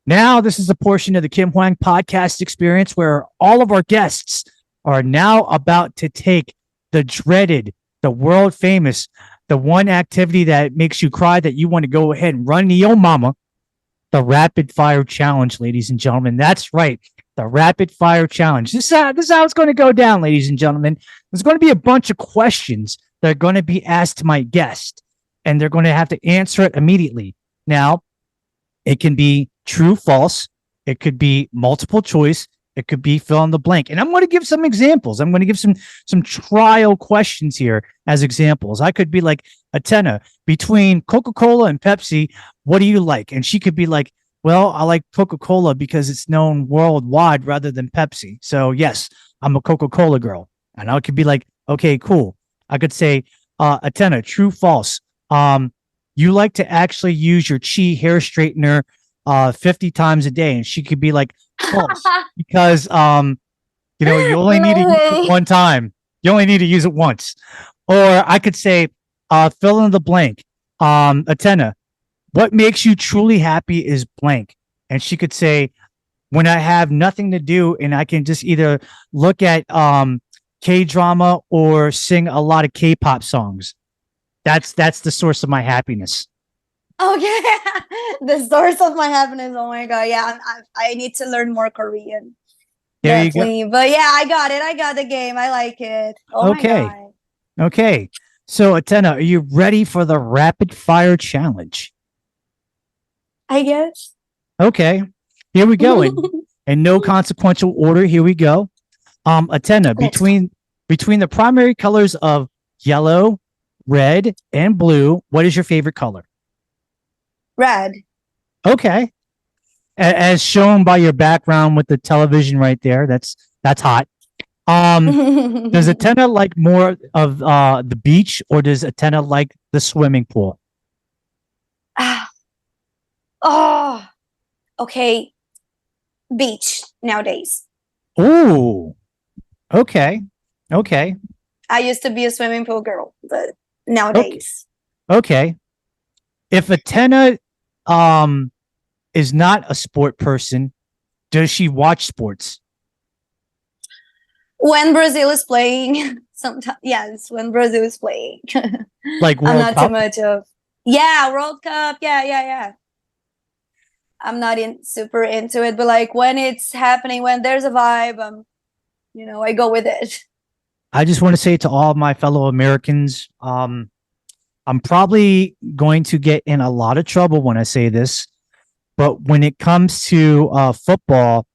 now this is a portion of the Kim Hwang podcast experience where all of our guests are now about to take the dreaded, the world famous, the one activity that makes you cry that you want to go ahead and run to your mama, the rapid fire challenge, ladies and gentlemen. That's right. The rapid fire challenge. This is how it's going to go down, ladies and gentlemen. There's going to be a bunch of questions that are going to be asked to my guest, and they're going to have to answer it immediately. Now, it can be true, false. It could be multiple choice. It could be fill in the blank. And I'm going to give some examples. I'm going to give some trial questions here as examples. I could be like, Attena, between Coca-Cola and Pepsi, what do you like? And she could be like, well, I like Coca-Cola because it's known worldwide rather than Pepsi. So yes, I'm a Coca-Cola girl. And I could be like, okay, cool. I could say, Attena, true, false. You like to actually use your Chi hair straightener 50 times a day. And she could be like, false, because you only need to use it one time. You only need to use it once. Or I could say, fill in the blank. Attena, what makes you truly happy is blank. And she could say, when I have nothing to do and I can just either look at K-drama or sing a lot of K-pop songs. That's the source of my happiness. Okay. The source of my happiness. Oh my god. Yeah, I need to learn more Korean. There Definitely. you go. But yeah, I got it. I got the game. I like it. Oh Okay. my god. Okay. So, Attena, are you ready for the rapid fire challenge? I guess. Okay. Here we go. In no consequential order, here we go. Attena, between the primary colors of yellow, red, and blue, what is your favorite color? Red. Okay. As shown by your background with the television right there, that's hot. Does Attena like more of the beach, or does Attena like the swimming pool? Oh, okay. Beach nowadays. Ooh. Okay. Okay. I used to be a swimming pool girl, but nowadays. Okay. If Attena is not a sport person, does she watch sports? When Brazil is playing, sometimes yes, when Brazil is playing. Like I'm World not Cup? too much of World Cup. Yeah. I'm not super into it, but like when it's happening, when there's a vibe, I go with it. I just want to say to all of my fellow Americans, I'm probably going to get in a lot of trouble when I say this, but when it comes to football,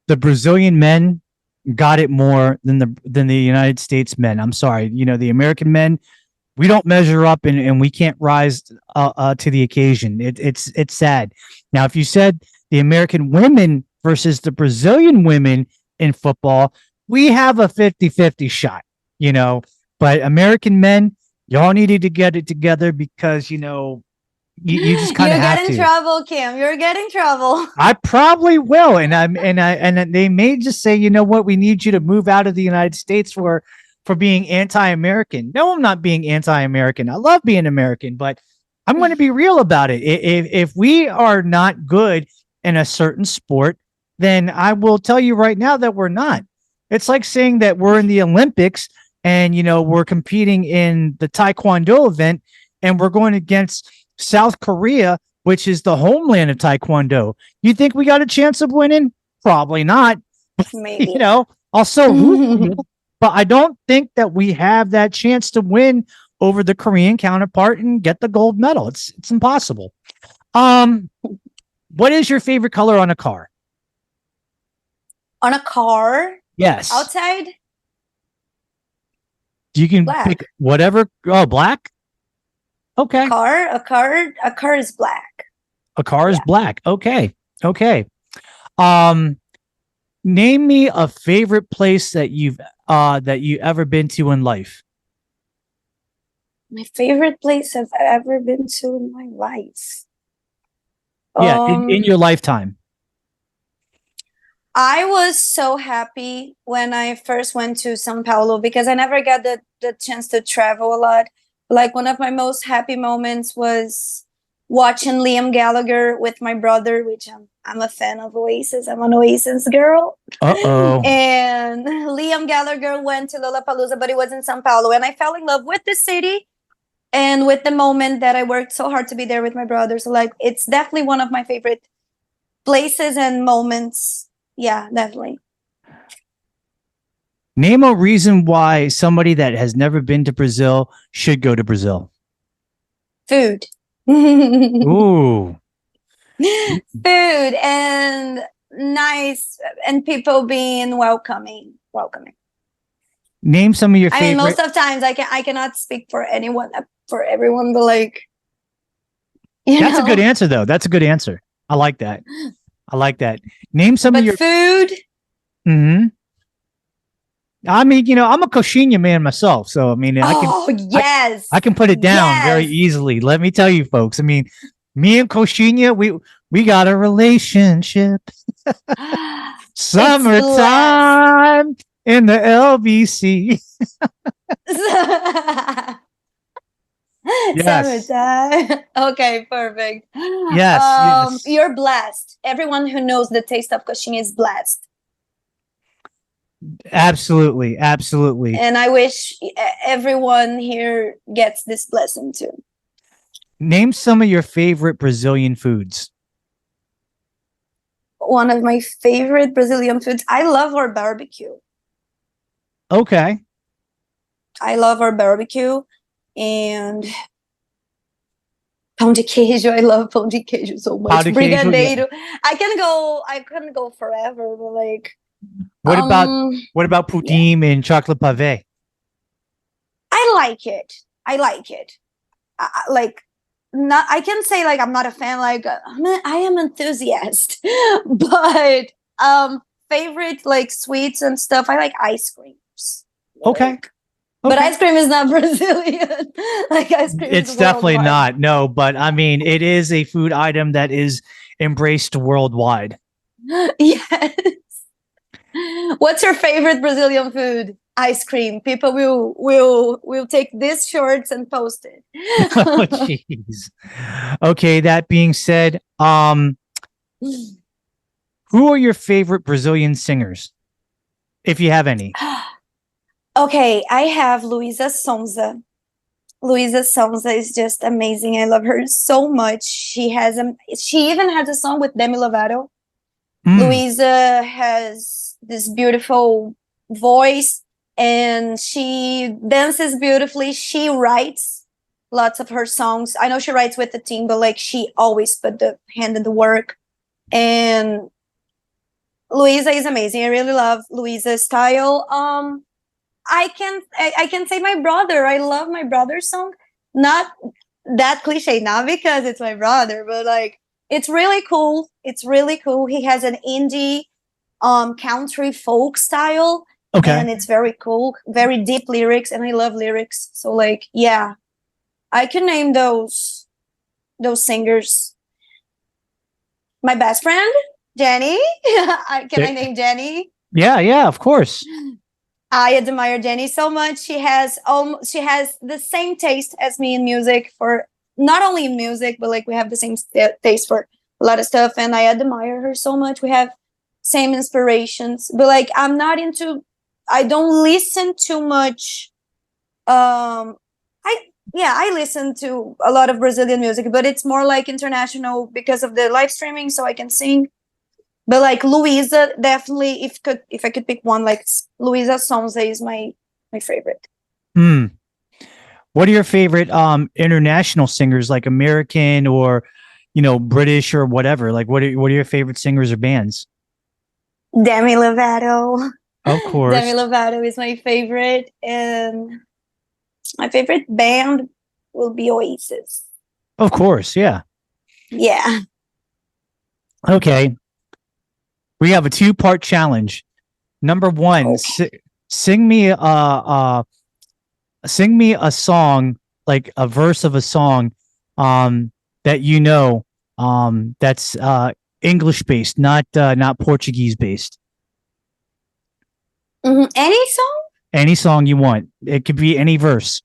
the Brazilian men got it more than the United States men. I'm sorry, the American men, we don't measure up and we can't rise to the occasion. It's sad. Now, if you said the American women versus the Brazilian women in football, we have a 50-50 shot, but American men, y'all needed to get it together because, you just kind of have to. You're getting trouble, Kim. You're getting trouble. I probably will. And they may just say, you know what, we need you to move out of the United States for being anti-American. No, I'm not being anti-American. I love being American, but I'm going to be real about it. If we are not good in a certain sport, then I will tell you right now that we're not. It's like saying that we're in the Olympics and, we're competing in the Taekwondo event and we're going against South Korea, which is the homeland of Taekwondo. You think we got a chance of winning? Probably not. Maybe. Also, but I don't think that we have that chance to win over the Korean counterpart and get the gold medal. It's impossible. What is your favorite color on a car? On a car? Yes. Outside? You can Black. pick whatever. Oh, black? Okay. A car is black. A car is black. Okay. Okay. Um, Name me a favorite place that you ever been to in life. My favorite place I've ever been to in my life. Yeah, in your lifetime. I was so happy when I first went to Sao Paulo because I never got the chance to travel a lot. Like one of my most happy moments was watching Liam Gallagher with my brother, which I'm a fan of Oasis. I'm an Oasis girl. Uh-oh. And Liam Gallagher went to Lollapalooza, but it was in Sao Paulo. And I fell in love with the city and with the moment that I worked so hard to be there with my brother. So like it's definitely one of my favorite places and moments. Yeah, definitely. Name a reason why somebody that has never been to Brazil should go to Brazil. Food. Ooh. Food and nice and people being welcoming. Name some of your I mean, favorite. most of times I cannot speak for anyone for everyone, but like That's a good answer, though. That's a good answer. I like that. Name some of your food. Mm-hmm. I mean, I'm a coxinha man myself, so I mean, Yes, I can put it down very easily. Let me tell you, folks. I mean, me and coxinha, we got a relationship. Summertime in the LBC. Yes. Summertime. Okay, perfect. Yes. You're blessed. Everyone who knows the taste of coxinha is blessed. Absolutely. And I wish everyone here gets this blessing too. Name some of your favorite Brazilian foods. One of my favorite Brazilian foods. I love our barbecue. Okay. I love our barbecue and pão de queijo. I love pão de queijo so much. Brigadeiro. Yeah. I can go forever, but like. What about poutine and chocolate pave? I like it. I can say like I'm not a fan. Like I am enthusiast, but favorite like sweets and stuff. I like ice creams. Okay. But ice cream is not Brazilian. Like ice cream it's definitely not. No, but I mean, it is a food item that is embraced worldwide. Yes. What's your favorite Brazilian food? Ice cream. People will take these shorts and post it. Oh, jeez. Okay, that being said, who are your favorite Brazilian singers, if you have any? Okay, I have Luísa Sonza. Luísa Sonza is just amazing. I love her so much. She even has a song with Demi Lovato. Luísa has this beautiful voice and she dances beautifully. She writes lots of her songs. I know she writes with the team, but like she always put the hand in the work. And Luísa is amazing. I really love Luísa's style. I can say my brother. I love my brother's song. Not that cliche, not because it's my brother, but like it's really cool. He has an indie country folk style. Okay. And it's very cool, very deep lyrics, and I love lyrics. So like, yeah, I can name those singers. My best friend, Jenny. Can I name Jenny? Yeah, of course. I admire Jenny so much. She has the same taste as me in music, for not only in music, but like we have the same taste for a lot of stuff. And I admire her so much. We have same inspirations, but like I don't listen too much. I listen to a lot of Brazilian music, but it's more like international because of the live streaming, so I can sing. But like Luísa, definitely, if I could pick one, like Luísa Sonza is my favorite. What are your favorite international singers, like American or British or whatever? Like what are your favorite singers or bands? Demi Lovato. Of course. Demi Lovato is my favorite, and my favorite band will be Oasis. Of course, yeah. Yeah. Okay. We have a 2-part challenge. Number one, Okay. sing me a song, like a verse of a song, that you know, that's English based, not Portuguese based. Any song? Any song you want. It could be any verse.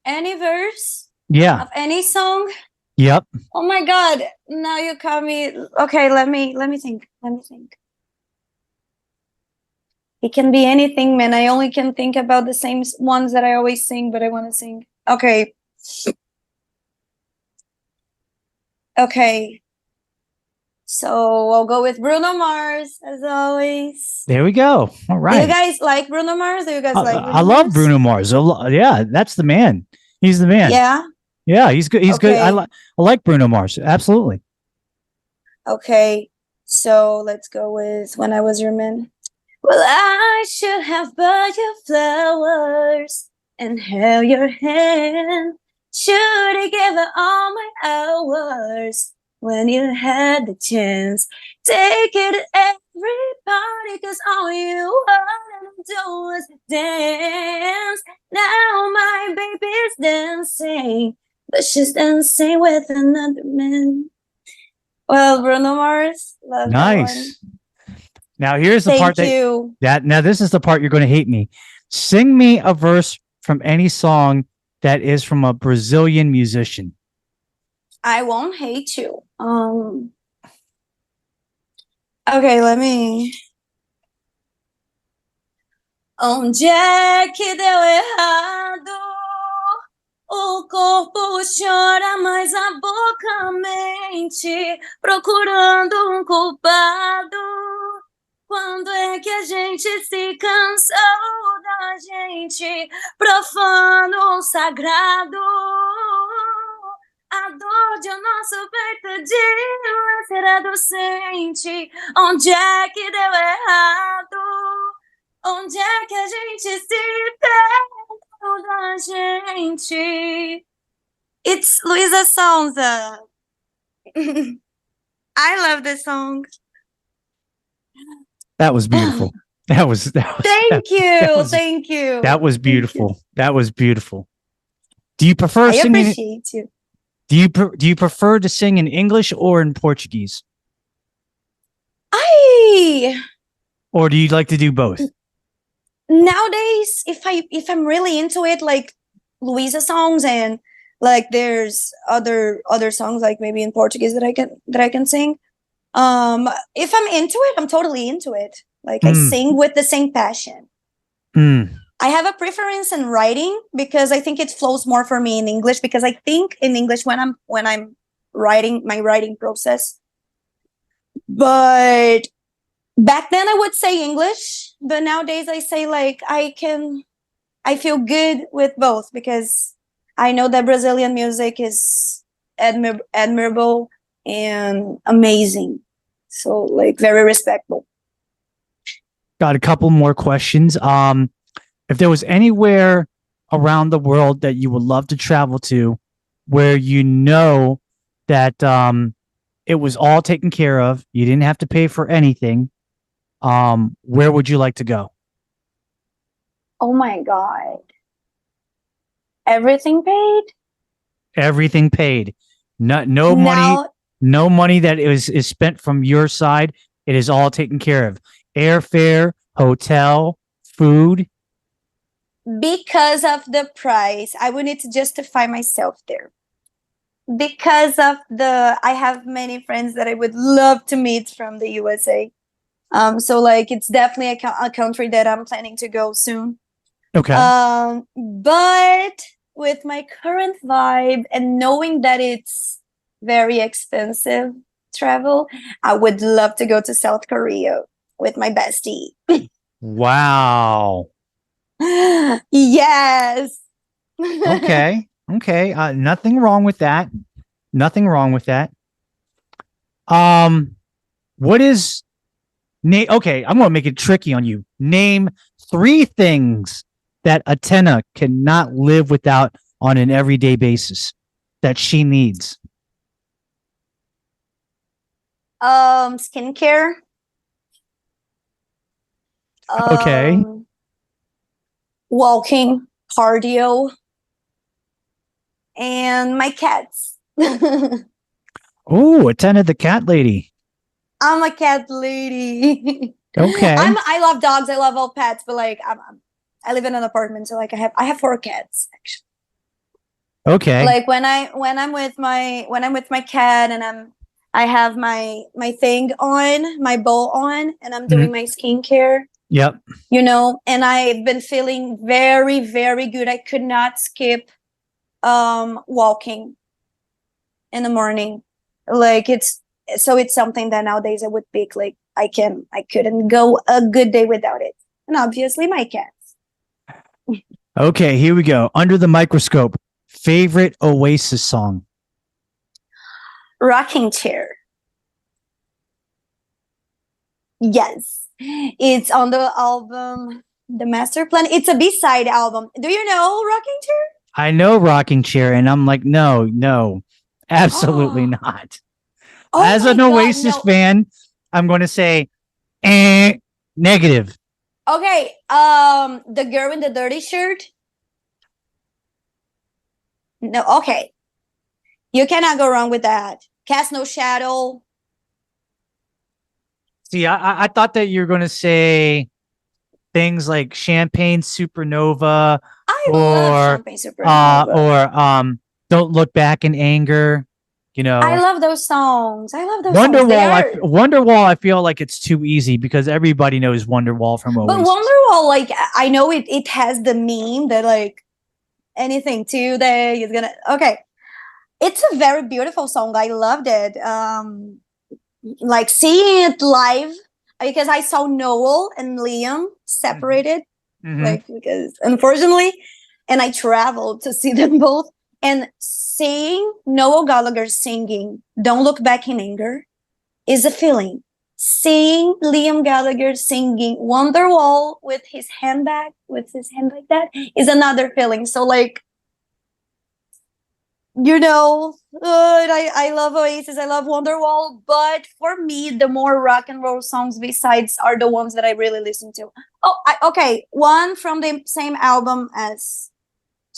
Any verse Yeah. of any song? Yep. Oh my God! Now you caught me. Okay, let me think. Let me think. It can be anything, man. I only can think about the same ones that I always sing, but I want to sing. Okay. Okay. So I'll go with Bruno Mars as always. There we go. All Do you right. guys like Bruno Mars? Do you guys like Bruno I love Mars? Bruno Mars. Yeah, that's the man. He's the man. Yeah. Yeah, he's good. He's good. Okay. I like Bruno Mars. Absolutely. Okay. So let's go with When I Was Your Man. Well, I should have bought you flowers and held your hand. Should have given all my hours when you had the chance. Take it to every party, cause all you wanted to do was dance. Now my baby's dancing, but she's dancing with another man. Well, Bruno Mars, love that one. Nice. Now here's the part Thank you. now this is the part you're going to hate me. Sing me a verse from any song that is from a Brazilian musician. I won't hate you. Okay, let me. Onde é que deu errado? O corpo chora, mas a boca mente, procurando um culpado. Quando é que a gente se cansou da gente, profano ou sagrado? A dor de nosso peito dilaceradocente. Onde é que deu errado? Onde é que a gente se perdeu da gente? It's Luisa Sonza. I love this song. That was beautiful. That was Thank you. Thank you. That was beautiful. That was beautiful. Do you prefer I singing? appreciate you. Do you prefer to sing in English or in Portuguese? Or do you like to do both? Nowadays, if I'm really into it, like Luisa songs, and like there's other songs like maybe in Portuguese that I can sing. If I'm into it, I'm totally into it. Like I sing with the same passion. I have a preference in writing because I think it flows more for me in English, because I think in English when I'm writing my writing process. But back then I would say English, but nowadays I say like I feel good with both, because I know that Brazilian music is admirable and amazing. So like very respectful. Got a couple more questions. If there was anywhere around the world that you would love to travel to, where you know that it was all taken care of, you didn't have to pay for anything, where would you like to go? Oh my God. Everything paid? Everything paid. No money that is spent from your side. It is all taken care of. Airfare, hotel, food. Because of the price, I would need to justify myself there. Because of I have many friends that I would love to meet from the USA. So like it's definitely a country that I'm planning to go soon. Okay. But with my current vibe and knowing that it's very expensive travel, I would love to go to South Korea with my bestie. Wow. Yes. Okay. Nothing wrong with that. What is okay, I'm gonna make it tricky on you. Name 3 things that Attena cannot live without on an everyday basis that she needs. Skincare. Okay. Walking, cardio, and my cats. Oh, Attena the cat lady. I'm a cat lady. Okay. I love dogs. I love all pets, but like I live in an apartment, so like I have 4 cats actually. Okay. Like when I'm with my cat and I have my thing on, my bowl on, and I'm doing my skincare. Yep. You know, and I've been feeling very, very good. I could not skip walking in the morning. Like it's something that nowadays I would pick. Like I couldn't go a good day without it. And obviously my cats. Okay, here we go. Under the microscope. Favorite Oasis song? Rocking Chair. Yes. It's on the album The Master Plan. It's a B-side album. Do you know Rocking Chair? I know Rocking Chair, and I'm like, no, absolutely not. Oh As my an God, Oasis no. fan, I'm going to say negative. Okay, the girl in the dirty shirt. No, okay. You cannot go wrong with that. Cast No Shadow. See, I thought that you were going to say things like Champagne Supernova I love Champagne Supernova. Don't Look Back in Anger. You know, I love those songs. I love those songs. They Wonderwall. are... Wonderwall. I feel like it's too easy because everybody knows Wonderwall from Oasis. But Wonderwall, like I know it has the meme that like anything today is gonna. Okay, it's a very beautiful song. I loved it. Like seeing it live because I saw Noel and Liam separated, like because unfortunately, and I traveled to see them both. And seeing Noel Gallagher singing "Don't Look Back in Anger" is a feeling. Seeing Liam Gallagher singing Wonderwall with his hand like that, is another feeling. So like, you know, I love Oasis, I love Wonderwall, but for me, the more rock and roll songs besides are the ones that I really listen to. Okay, one from the same album as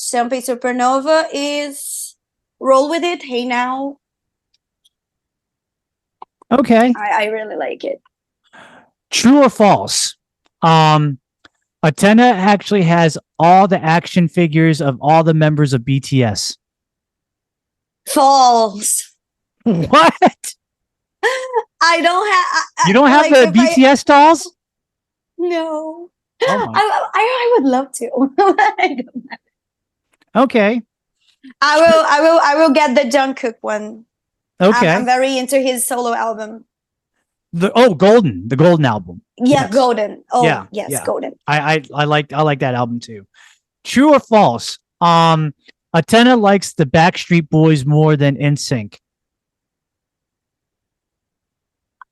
Champagne Supernova is Roll With It, Hey Now. Okay. I really like it. True or false? Attena actually has all the action figures of all the members of BTS. False. What? I don't have. You don't have the BTS dolls? No. Oh I would love to. I don't have. Okay. I will get the Jungkook one. Okay. I'm very into his solo album. The Golden album. Yeah, Yes. Golden. Oh, Yeah, yes, yeah. Golden. I like that album too. True or false? Attena likes the Backstreet Boys more than NSYNC.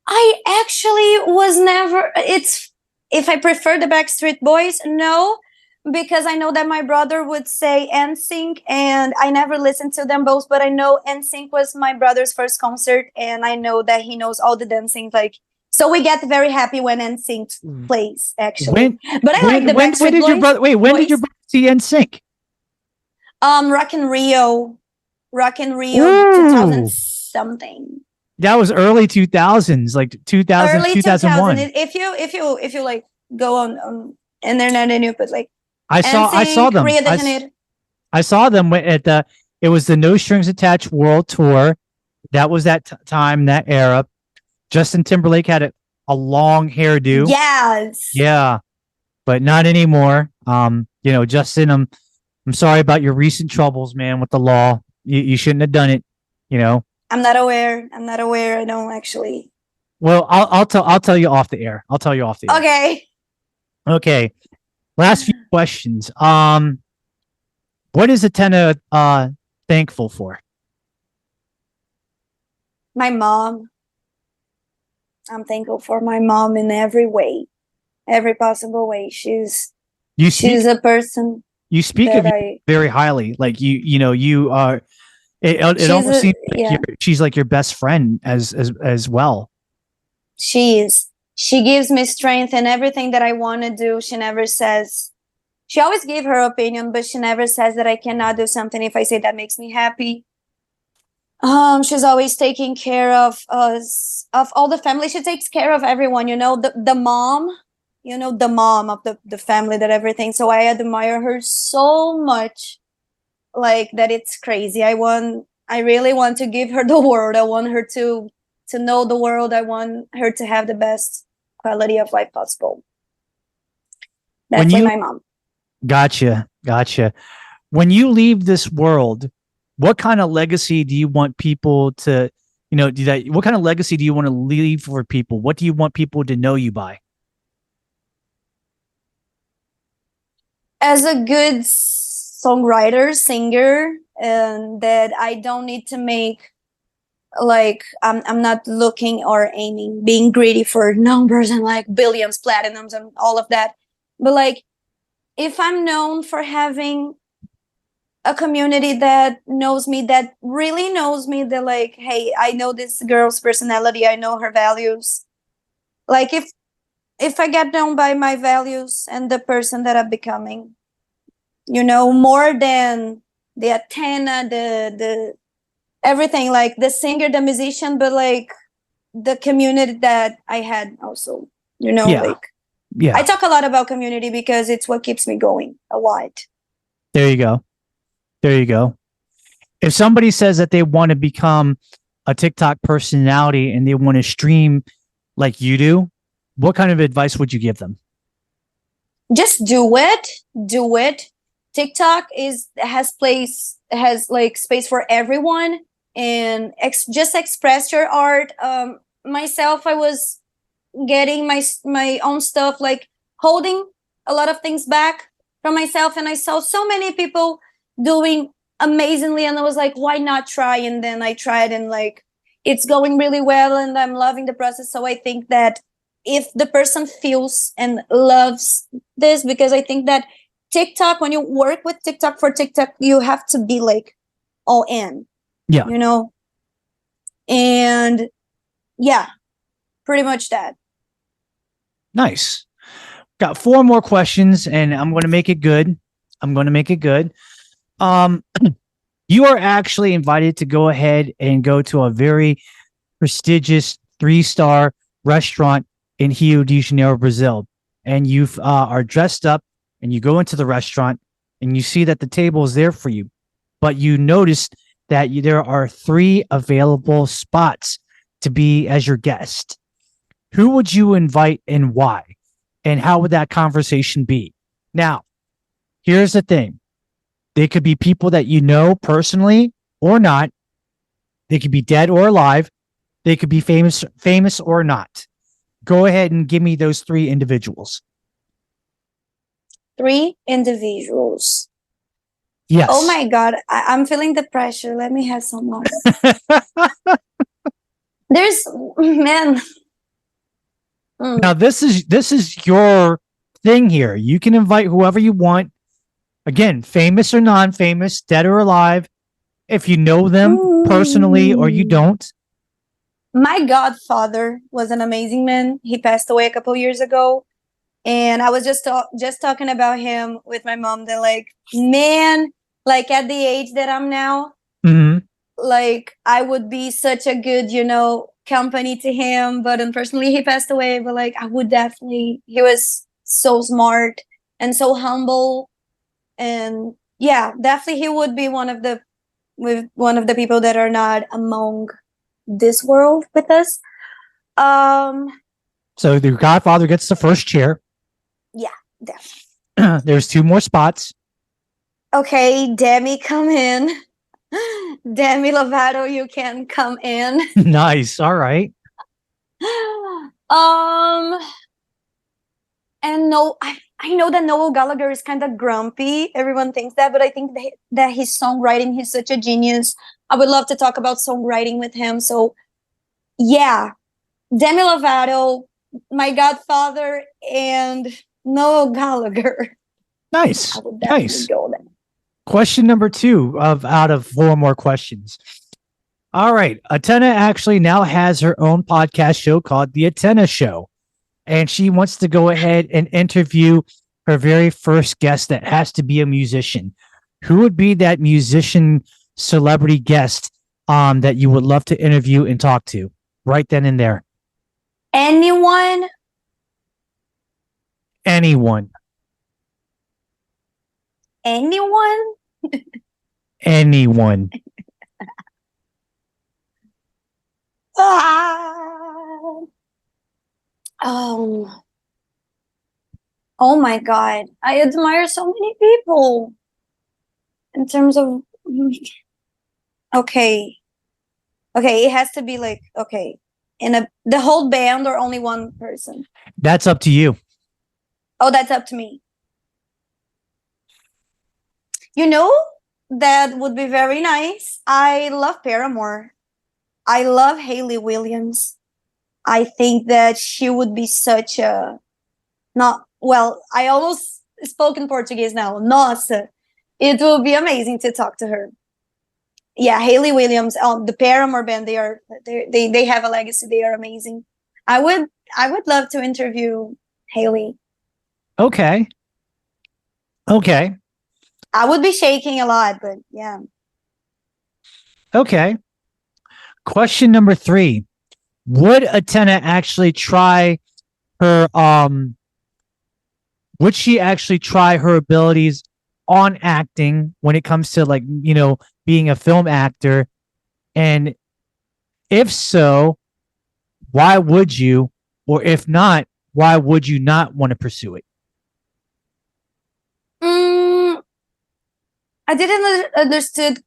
I actually was never. It's if I prefer the Backstreet Boys, no, because I know that my brother would say NSYNC, and I never listened to them both. But I know NSYNC was my brother's first concert, and I know that he knows all the dancing. Like, so we get very happy when NSYNC plays. Actually, but I like the Backstreet when did Boys. Your brother? Wait, when did your brother see NSYNC? Rock in Rio, 2000 something. That was early 2000s, like 2000, Early 2001. If you like go on internet and you put like I saw them. Rio de Janeiro. I saw them at it was the No Strings Attached World Tour. That was that time, that era. Justin Timberlake had a long hairdo. Yes. Yeah, but not anymore. Justin, I'm sorry about your recent troubles, man, with the law. You shouldn't have done it. I'm not aware. I don't actually. Well, I'll tell you off the air. Okay. Okay. Last few questions. What is Attena thankful for? My mom. I'm thankful for my mom in every way, every possible way. She's a person. You speak of you very highly. Like you are. It almost seems like she's like your best friend as well. She is. She gives me strength in everything that I want to do. She always gives her opinion, but she never says that I cannot do something if I say that makes me happy. She's always taking care of us, of all the family. She takes care of everyone, the mom, the mom of the family, that everything. So I admire her so much, like that it's crazy. I really want to give her the world. I want her to know the world. I want her to have the best quality of life possible. Definitely my mom. Gotcha. When you leave this world, what kind of legacy do you want people to, do that? What kind of legacy do you want to leave for people? What do you want people to know you by? As a good songwriter, singer, and that I don't need to make, like, I'm not looking or aiming, being greedy for numbers and like billions, platinums, and all of that. But like, if I'm known for having a community that knows me, that really knows me, that like, hey, I know this girl's personality, I know her values. Like, if I get known by my values and the person that I'm becoming, more than the Attena, the everything, like the singer, the musician, but like the community that I had also, like, I talk a lot about community because it's what keeps me going a lot. There you go. If somebody says that they want to become a TikTok personality and they want to stream like you do, what kind of advice would you give them? Just do it. TikTok has like space for everyone, and just express your art. Myself, I was getting my own stuff, like holding a lot of things back from myself, and I saw so many people doing amazingly, and I was like, why not try? And then I tried, and like, it's going really well, and I'm loving the process. So I think that if the person feels and loves this, because I think that TikTok, when you work with TikTok for TikTok, you have to be like all in, and yeah, pretty much that. Nice. Got 4 more questions, and I'm going to make it good. You are actually invited to go ahead and go to a very prestigious 3-star restaurant in Rio de Janeiro, Brazil. And you are dressed up, and you go into the restaurant, and you see that the table is there for you. But you notice that there are 3 available spots to be as your guest. Who would you invite and why? And how would that conversation be? Now, here's the thing. They could be people that you know personally or not. They could be dead or alive. They could be famous or not. Go ahead and give me those 3 individuals. 3 individuals. Yes. Oh my God. I'm feeling the pressure. Let me have some more. Man. Now this is your thing here. You can invite whoever you want. Again, famous or non-famous, dead or alive, if you know them personally or you don't. My godfather was an amazing man. He passed away a couple years ago. And I was just talking about him with my mom. That like, man, like at the age that I'm now, like I would be such a good, company to him. But unfortunately, he passed away. But like, I would definitely, he was so smart and so humble. And yeah, definitely he would be one of the people that are not among this world with us. So the godfather gets the first chair. Yeah, definitely. There's 2 more spots. Okay, Demi, come in. Demi Lovato, you can come in. Nice. All right. And no, I know that Noel Gallagher is kind of grumpy. Everyone thinks that, but I think that his songwriting, he's such a genius. I would love to talk about songwriting with him. So yeah, Demi Lovato, my godfather, and Noel Gallagher. Nice. I would definitely go there. Question number 2 out of 4 more questions. All right. Attena actually now has her own podcast show called The Attena Show. And she wants to go ahead and interview her very first guest that has to be a musician. Who would be that musician celebrity guest that you would love to interview and talk to right then and there? Anyone? Anyone. Anyone? Anyone. Ah. Oh my God. I admire so many people in terms of, okay. Okay, it has to be like, okay, in the whole band or only one person? That's up to you. Oh, that's up to me. That would be very nice. I love Paramore. I love Hayley Williams. I think that she would be such a, I almost spoke in Portuguese now. Nossa, it will be amazing to talk to her. Yeah, Hayley Williams, the Paramore band, they have a legacy. They are amazing. I would love to interview Hayley. Okay. I would be shaking a lot, but yeah. Okay. Question number 3. Would Attena actually try her would she actually try her abilities on acting when it comes to, like, being a film actor? And if so, why would you? Or if not, why would you not want to pursue it? I didn't understood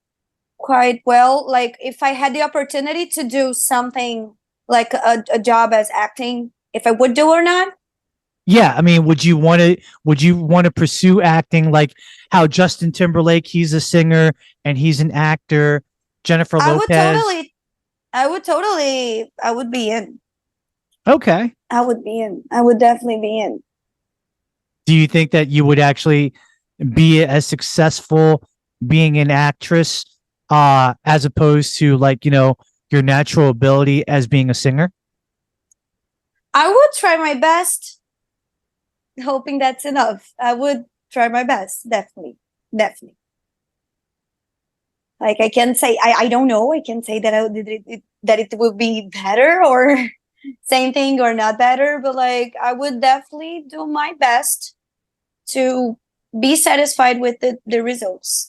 quite well. Like, if I had the opportunity to do something like a job as acting, if I would do or not? Yeah, I mean, would you want to pursue acting, like how Justin Timberlake, he's a singer and he's an actor, Jennifer Lopez? I would be in. Okay. I would be in. I would definitely be in. Do you think that you would actually be as successful being an actress as opposed to, like, your natural ability as being a singer? I would try my best, hoping that's enough. I would try my best, definitely. Like, I can say I don't know. I can say that it will be better or same thing or not better, but like, I would definitely do my best to be satisfied with the results.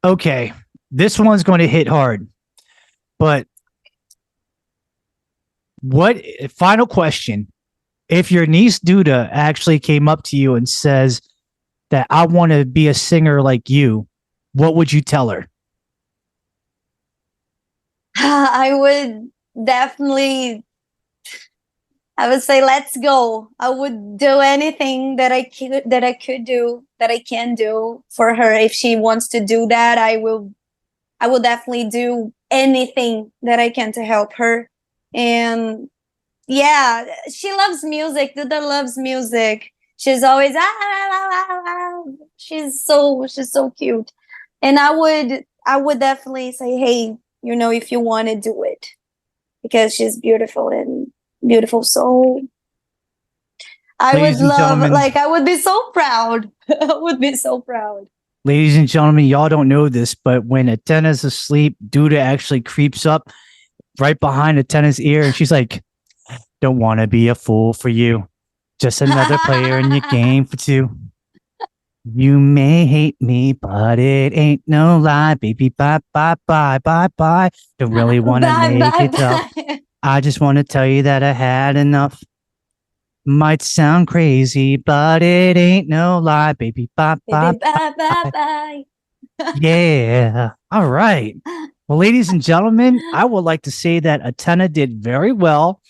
Okay, this one's going to hit hard, but final question. If your niece Duda actually came up to you and says that I want to be a singer like you, what would you tell her? I would definitely, I would say, let's go. I would do anything that I can do for her. If she wants to do that, I will definitely do anything that I can to help her. And yeah, she loves music. Duda loves music. She's always she's so cute. And I would definitely say, hey, if you want to do it, because she's beautiful and beautiful soul. I would love, like, I would be so proud. I would be so proud. Ladies and gentlemen, y'all don't know this, but when Attena's asleep, Duda actually creeps up right behind Attena's ear, and she's like, don't want to be a fool for you. Just another player in your game for two. You may hate me, but it ain't no lie, baby. Bye, bye, bye, bye, bye. Don't really want to make it up. I just want to tell you that I had enough. Might sound crazy, but it ain't no lie, baby. Bye, bye, bye, bye, bye. Yeah. All right. Well, ladies and gentlemen, I would like to say that Attena did very well.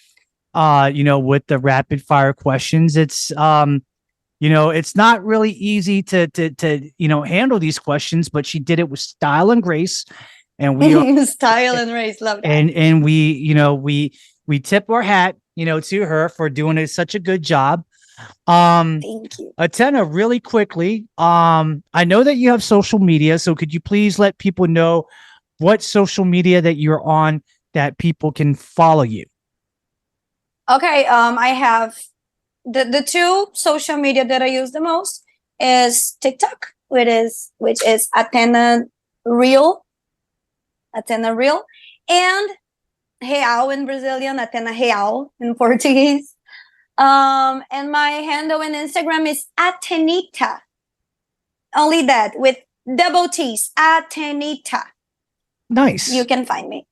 With the rapid fire questions. It's it's not really easy to handle these questions, but she did it with style and grace. And we style and grace, love that. And we tip our hat, to her for doing such a good job. Thank you. Attena, really quickly, I know that you have social media, so could you please let people know what social media that you're on that people can follow you? Okay, I have the two social media that I use the most is TikTok, which is Attena Real, and Real in Brazilian, Attena Real in Portuguese. And my handle on Instagram is Attenita. Only that with double T's, Attenita. Nice. You can find me.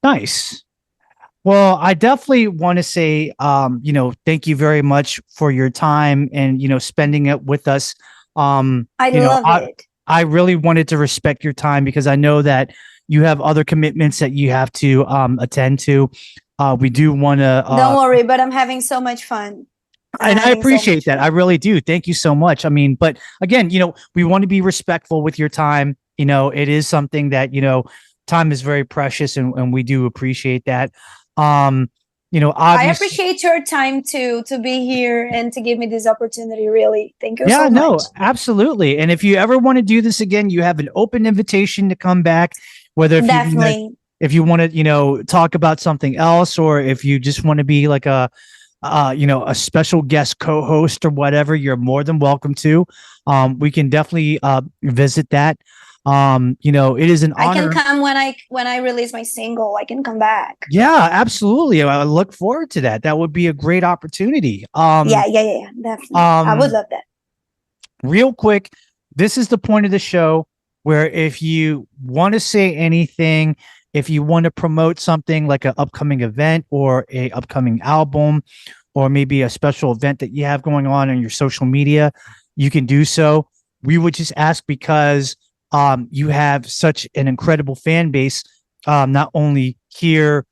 Nice. Well, I definitely want to say, thank you very much for your time and, spending it with us. I love it. I really wanted to respect your time because I know that you have other commitments that you have to attend to. We do want to. Don't worry, but I'm having so much fun. And I appreciate that. I really do. Thank you so much. I mean, but again, we want to be respectful with your time. It is something that, time is very precious and we do appreciate that. Obviously, I appreciate your time to be here and to give me this opportunity. Really. Thank you so much. No, absolutely. And if you ever want to do this again, you have an open invitation to come back, whether Definitely. if you want to, talk about something else, or if you just want to be like a special guest co-host or whatever, you're more than welcome to. We can definitely visit that. It is an honor. I can come when I release my single. I can come back. Yeah, absolutely. I look forward to that. That would be a great opportunity. Yeah, definitely. I would love that. Real quick, this is the point of the show where if you want to say anything, if you want to promote something like an upcoming event or a upcoming album, or maybe a special event that you have going on your social media, you can do so. We would just ask because you have such an incredible fan base, not only here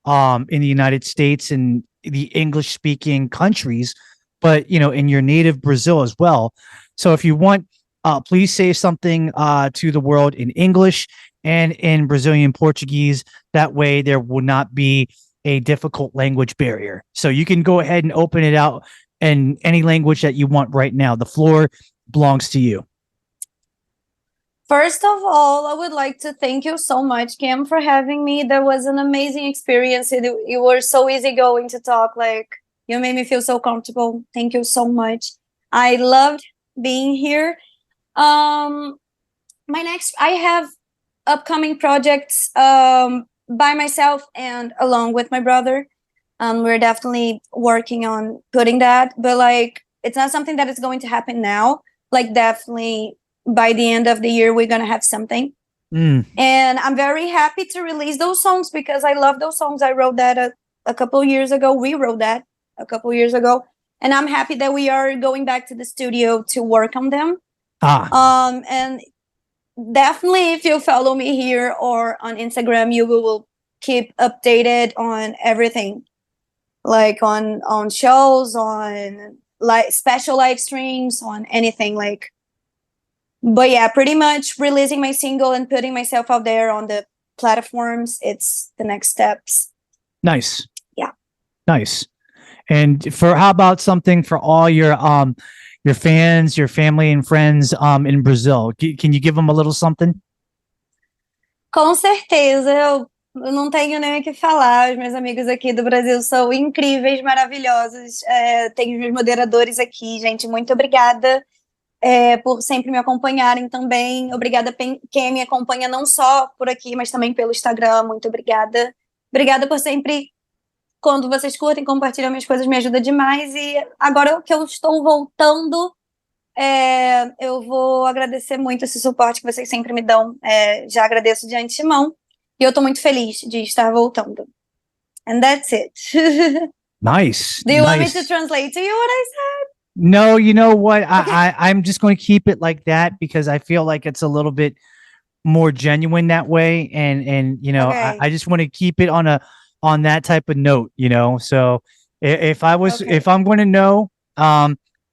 in the United States and the English speaking countries, but in your native Brazil as well. So if you want, please say something to the world in English and in Brazilian Portuguese. That way there will not be a difficult language barrier. So you can go ahead and open it out in any language that you want right now. The floor belongs to you. First of all, I would like to thank you so much, Cam, for having me. That was an amazing experience. You were so easygoing to talk. Like, you made me feel so comfortable. Thank you so much. I loved being here. I have upcoming projects by myself and along with my brother. We're definitely working on putting that, but like, it's not something that is going to happen now. Like, definitely by the end of the year, we're going to have something. And I'm very happy to release those songs because I love those songs. I wrote that a couple years ago. We wrote that a couple years ago. And I'm happy that we are going back to the studio to work on them. And definitely, if you follow me here or on Instagram, you will keep updated on everything, like on shows, on like special live streams, on anything like. But yeah, pretty much releasing my single and putting myself out there on the platforms. It's the next steps. Nice. Yeah. Nice. And how about something for all your fans, your family and friends in Brazil? Can you give them a little something? Com certeza. Eu não tenho nem o que falar. Os meus amigos aqui do Brasil são incríveis, maravilhosos. Tenho os meus moderadores aqui, gente. Muito obrigada por sempre me acompanharem também. Obrigada quem me acompanha não só por aqui, mas também pelo Instagram. Muito obrigada. Obrigada por sempre, quando vocês curtem, compartilham minhas coisas, me ajuda demais. E agora que eu estou voltando, eu vou agradecer muito esse suporte que vocês sempre me dão. Já agradeço de antemão. E eu estou muito feliz de estar voltando. And that's it. Nice. Do you want me to translate to you what I said? No, you know what? Okay. I'm just going to keep it like that because I feel like it's a little bit more genuine that way. And okay. I just want to keep it on that type of note, So if I'm going to know,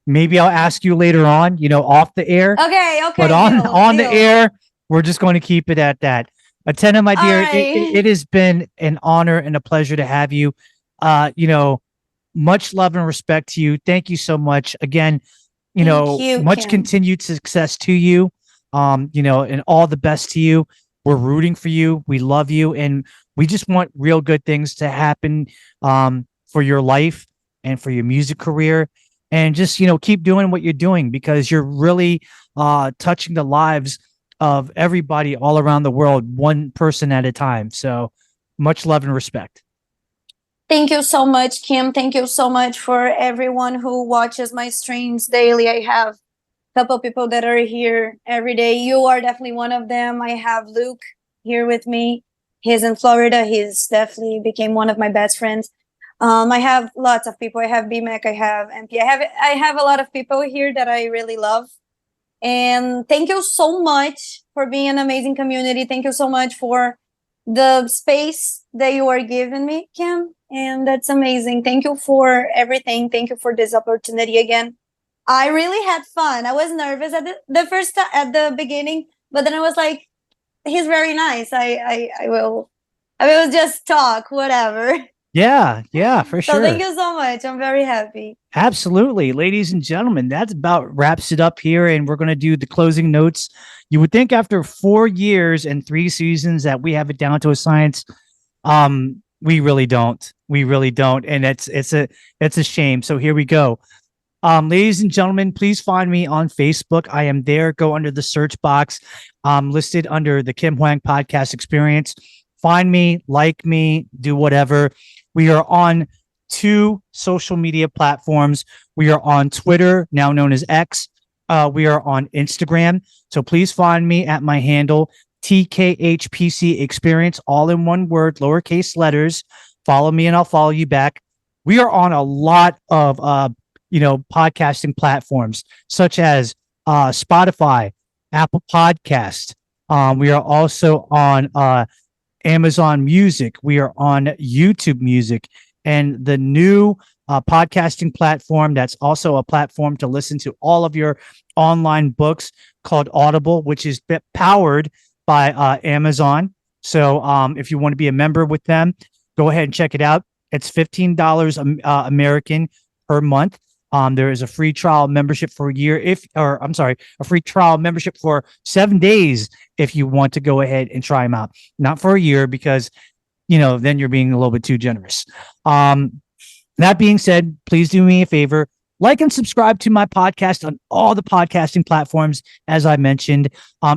maybe I'll ask you later on, off the air. Okay. But on the air, we're just going to keep it at that. Attena, my dear, it has been an honor and a pleasure to have you. much love and respect to you. Thank you so much. Again, Thank you, much Kim. continued success to you. And all the best to you. We're rooting for you. We love you. And we just want real good things to happen for your life and for your music career. And just, keep doing what you're doing because you're really touching the lives of everybody all around the world, one person at a time. So much love and respect. Thank you so much, Kim. Thank you so much for everyone who watches my streams daily. I have a couple people that are here every day. You are definitely one of them. I have Luke here with me. He's in Florida. He's definitely became one of my best friends. I have lots of people. I have BMAC. I have MP. I have a lot of people here that I really love. And thank you so much for being an amazing community. Thank you so much for the space that you are giving me, Kim. And that's amazing. Thank you for everything. Thank you for this opportunity again. I really had fun. I was nervous at the first time at the beginning, but then I was like, he's very nice. I will just talk, whatever. Yeah, for So sure. thank you so much. I'm very happy. Absolutely. Ladies and gentlemen, that's about wraps it up here. And we're going to do the closing notes. You would think after 4 years and 3 seasons that we have it down to a science. We really don't. We really don't. And it's a shame. So here we go. Ladies and gentlemen, please find me on Facebook. I am there. Go under the search box, listed under the Kim Hoang Podcast Experience. Find me, like me, do whatever. We are on 2 social media platforms. We are on Twitter, now known as X. We are on Instagram. So please find me at my handle, TKHPC Experience, all in one word, lowercase letters. Follow me and I'll follow you back. We are on a lot of podcasting platforms such as Spotify, Apple Podcast. We are also on Amazon Music. We are on YouTube Music, and the new podcasting platform that's also a platform to listen to all of your online books called Audible, which is powered by Amazon. So if you want to be a member with them, go ahead and check it out. It's $15 American per month. There is a free trial membership for a year a free trial membership for 7 days if you want to go ahead and try them out. Not for a year because, then you're being a little bit too generous. That being said, please do me a favor. Like and subscribe to my podcast on all the podcasting platforms, as I mentioned.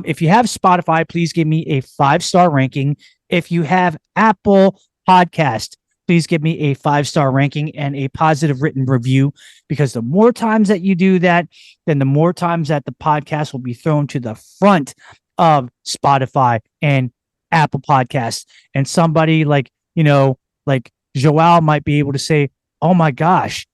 If you have Spotify, please give me a 5-star ranking. If you have Apple Podcast, please give me a 5-star ranking and a positive written review, because the more times that you do that, then the more times that the podcast will be thrown to the front of Spotify and Apple Podcasts. And somebody like Joao might be able to say, oh my gosh,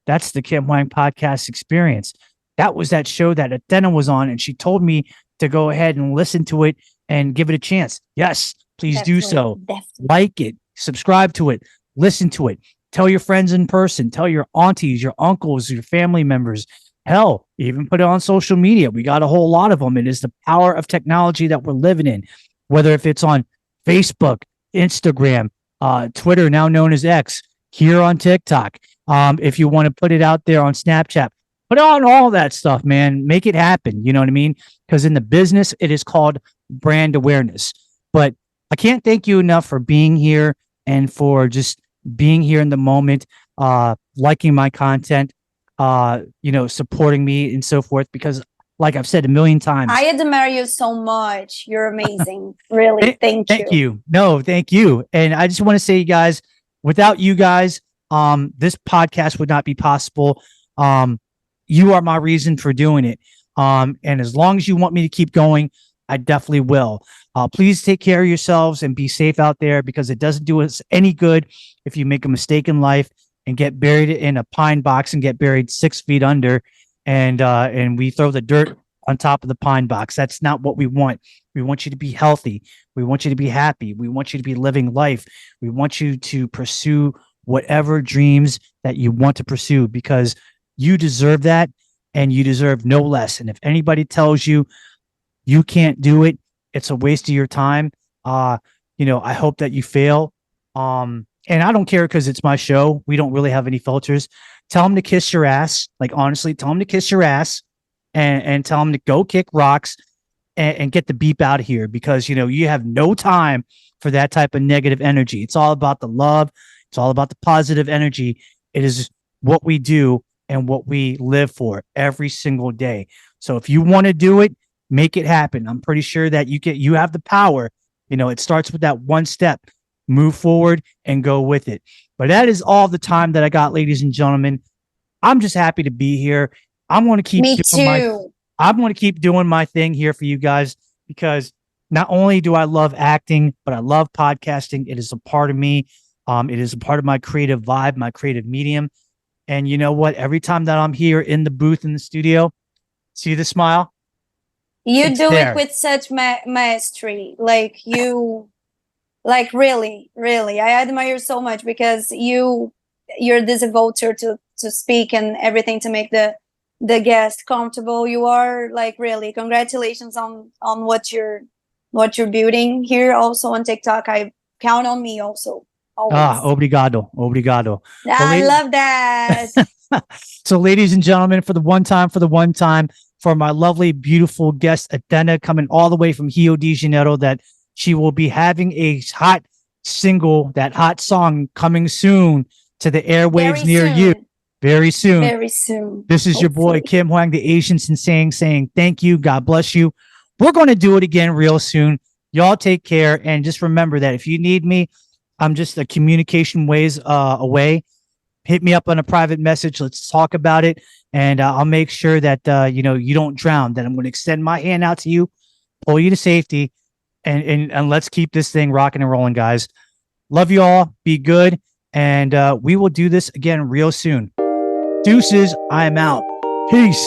that's the Kim Hoang Podcast Experience. That was that show that Attena was on, and she told me to go ahead and listen to it and give it a chance. Yes, please do so. Definitely. Like it, subscribe to it, listen to it, tell your friends in person, tell your aunties, your uncles, your family members. Hell, even put it on social media. We got a whole lot of them. It is the power of technology that we're living in, whether if it's on Facebook, Instagram, Twitter, now known as X, here on TikTok. If you want to put it out there on Snapchat, put on all that stuff, man. Make it happen. You know what I mean? Because in the business, it is called brand awareness. But I can't thank you enough for being here and for just being here in the moment, liking my content, supporting me and so forth. Because like I've said a million times, I admire you so much. You're amazing. Really. Thank you. Thank you. No, thank you. And I just want to say, you guys, without you guys, this podcast would not be possible. You are my reason for doing it. And as long as you want me to keep going, I definitely will. Please take care of yourselves and be safe out there, because it doesn't do us any good if you make a mistake in life and get buried in a pine box and get buried 6 feet under, and we throw the dirt on top of the pine box. That's not what we want. We want you to be healthy. We want you to be happy. We want you to be living life. We want you to pursue whatever dreams that you want to pursue, because you deserve that and you deserve no less. And if anybody tells you you can't do it, it's a waste of your time. I hope that you fail. and I don't care because it's my show. We don't really have any filters. Tell them to kiss your ass. Like, honestly, tell them to kiss your ass and tell them to go kick rocks and get the beep out of here, because, you have no time for that type of negative energy. It's all about the love. It's all about the positive energy. It is what we do and what we live for every single day. So if you want to do it, make it happen. I'm pretty sure that you have the power. It starts with that one step. Move forward and go with it. But that is all the time that I got, ladies and gentlemen. I'm just happy to be here. I'm going to keep Me doing too. I'm going to keep doing my thing here for you guys, because not only do I love acting, but I love podcasting. It is a part of me. It is a part of my creative vibe, my creative medium. And you know what? Every time that I'm here in the booth in the studio, see the smile? You It's do there. it with such mastery. Like really, really. I admire so much, because you're this vulture to speak and everything to make the guest comfortable. You are like, really, congratulations on what you're building here also on TikTok. I count on me also. Always. Obrigado. Well, I love that. So, ladies and gentlemen, for the one time, for my lovely, beautiful guest, Attena, coming all the way from Rio de Janeiro, that she will be having a hot single, that hot song coming soon to the airwaves near you. Very soon. Very soon. This is your boy, Kim Hoang, the Asian Sensei, saying thank you. God bless you. We're going to do it again real soon. Y'all take care. And just remember that if you need me, I'm just a communication ways away. Hit me up on a private message. Let's talk about it. And I'll make sure that, you don't drown. That I'm going to extend my hand out to you, pull you to safety, and let's keep this thing rocking and rolling, guys. Love you all. Be good. And we will do this again real soon. Deuces, I am out. Peace.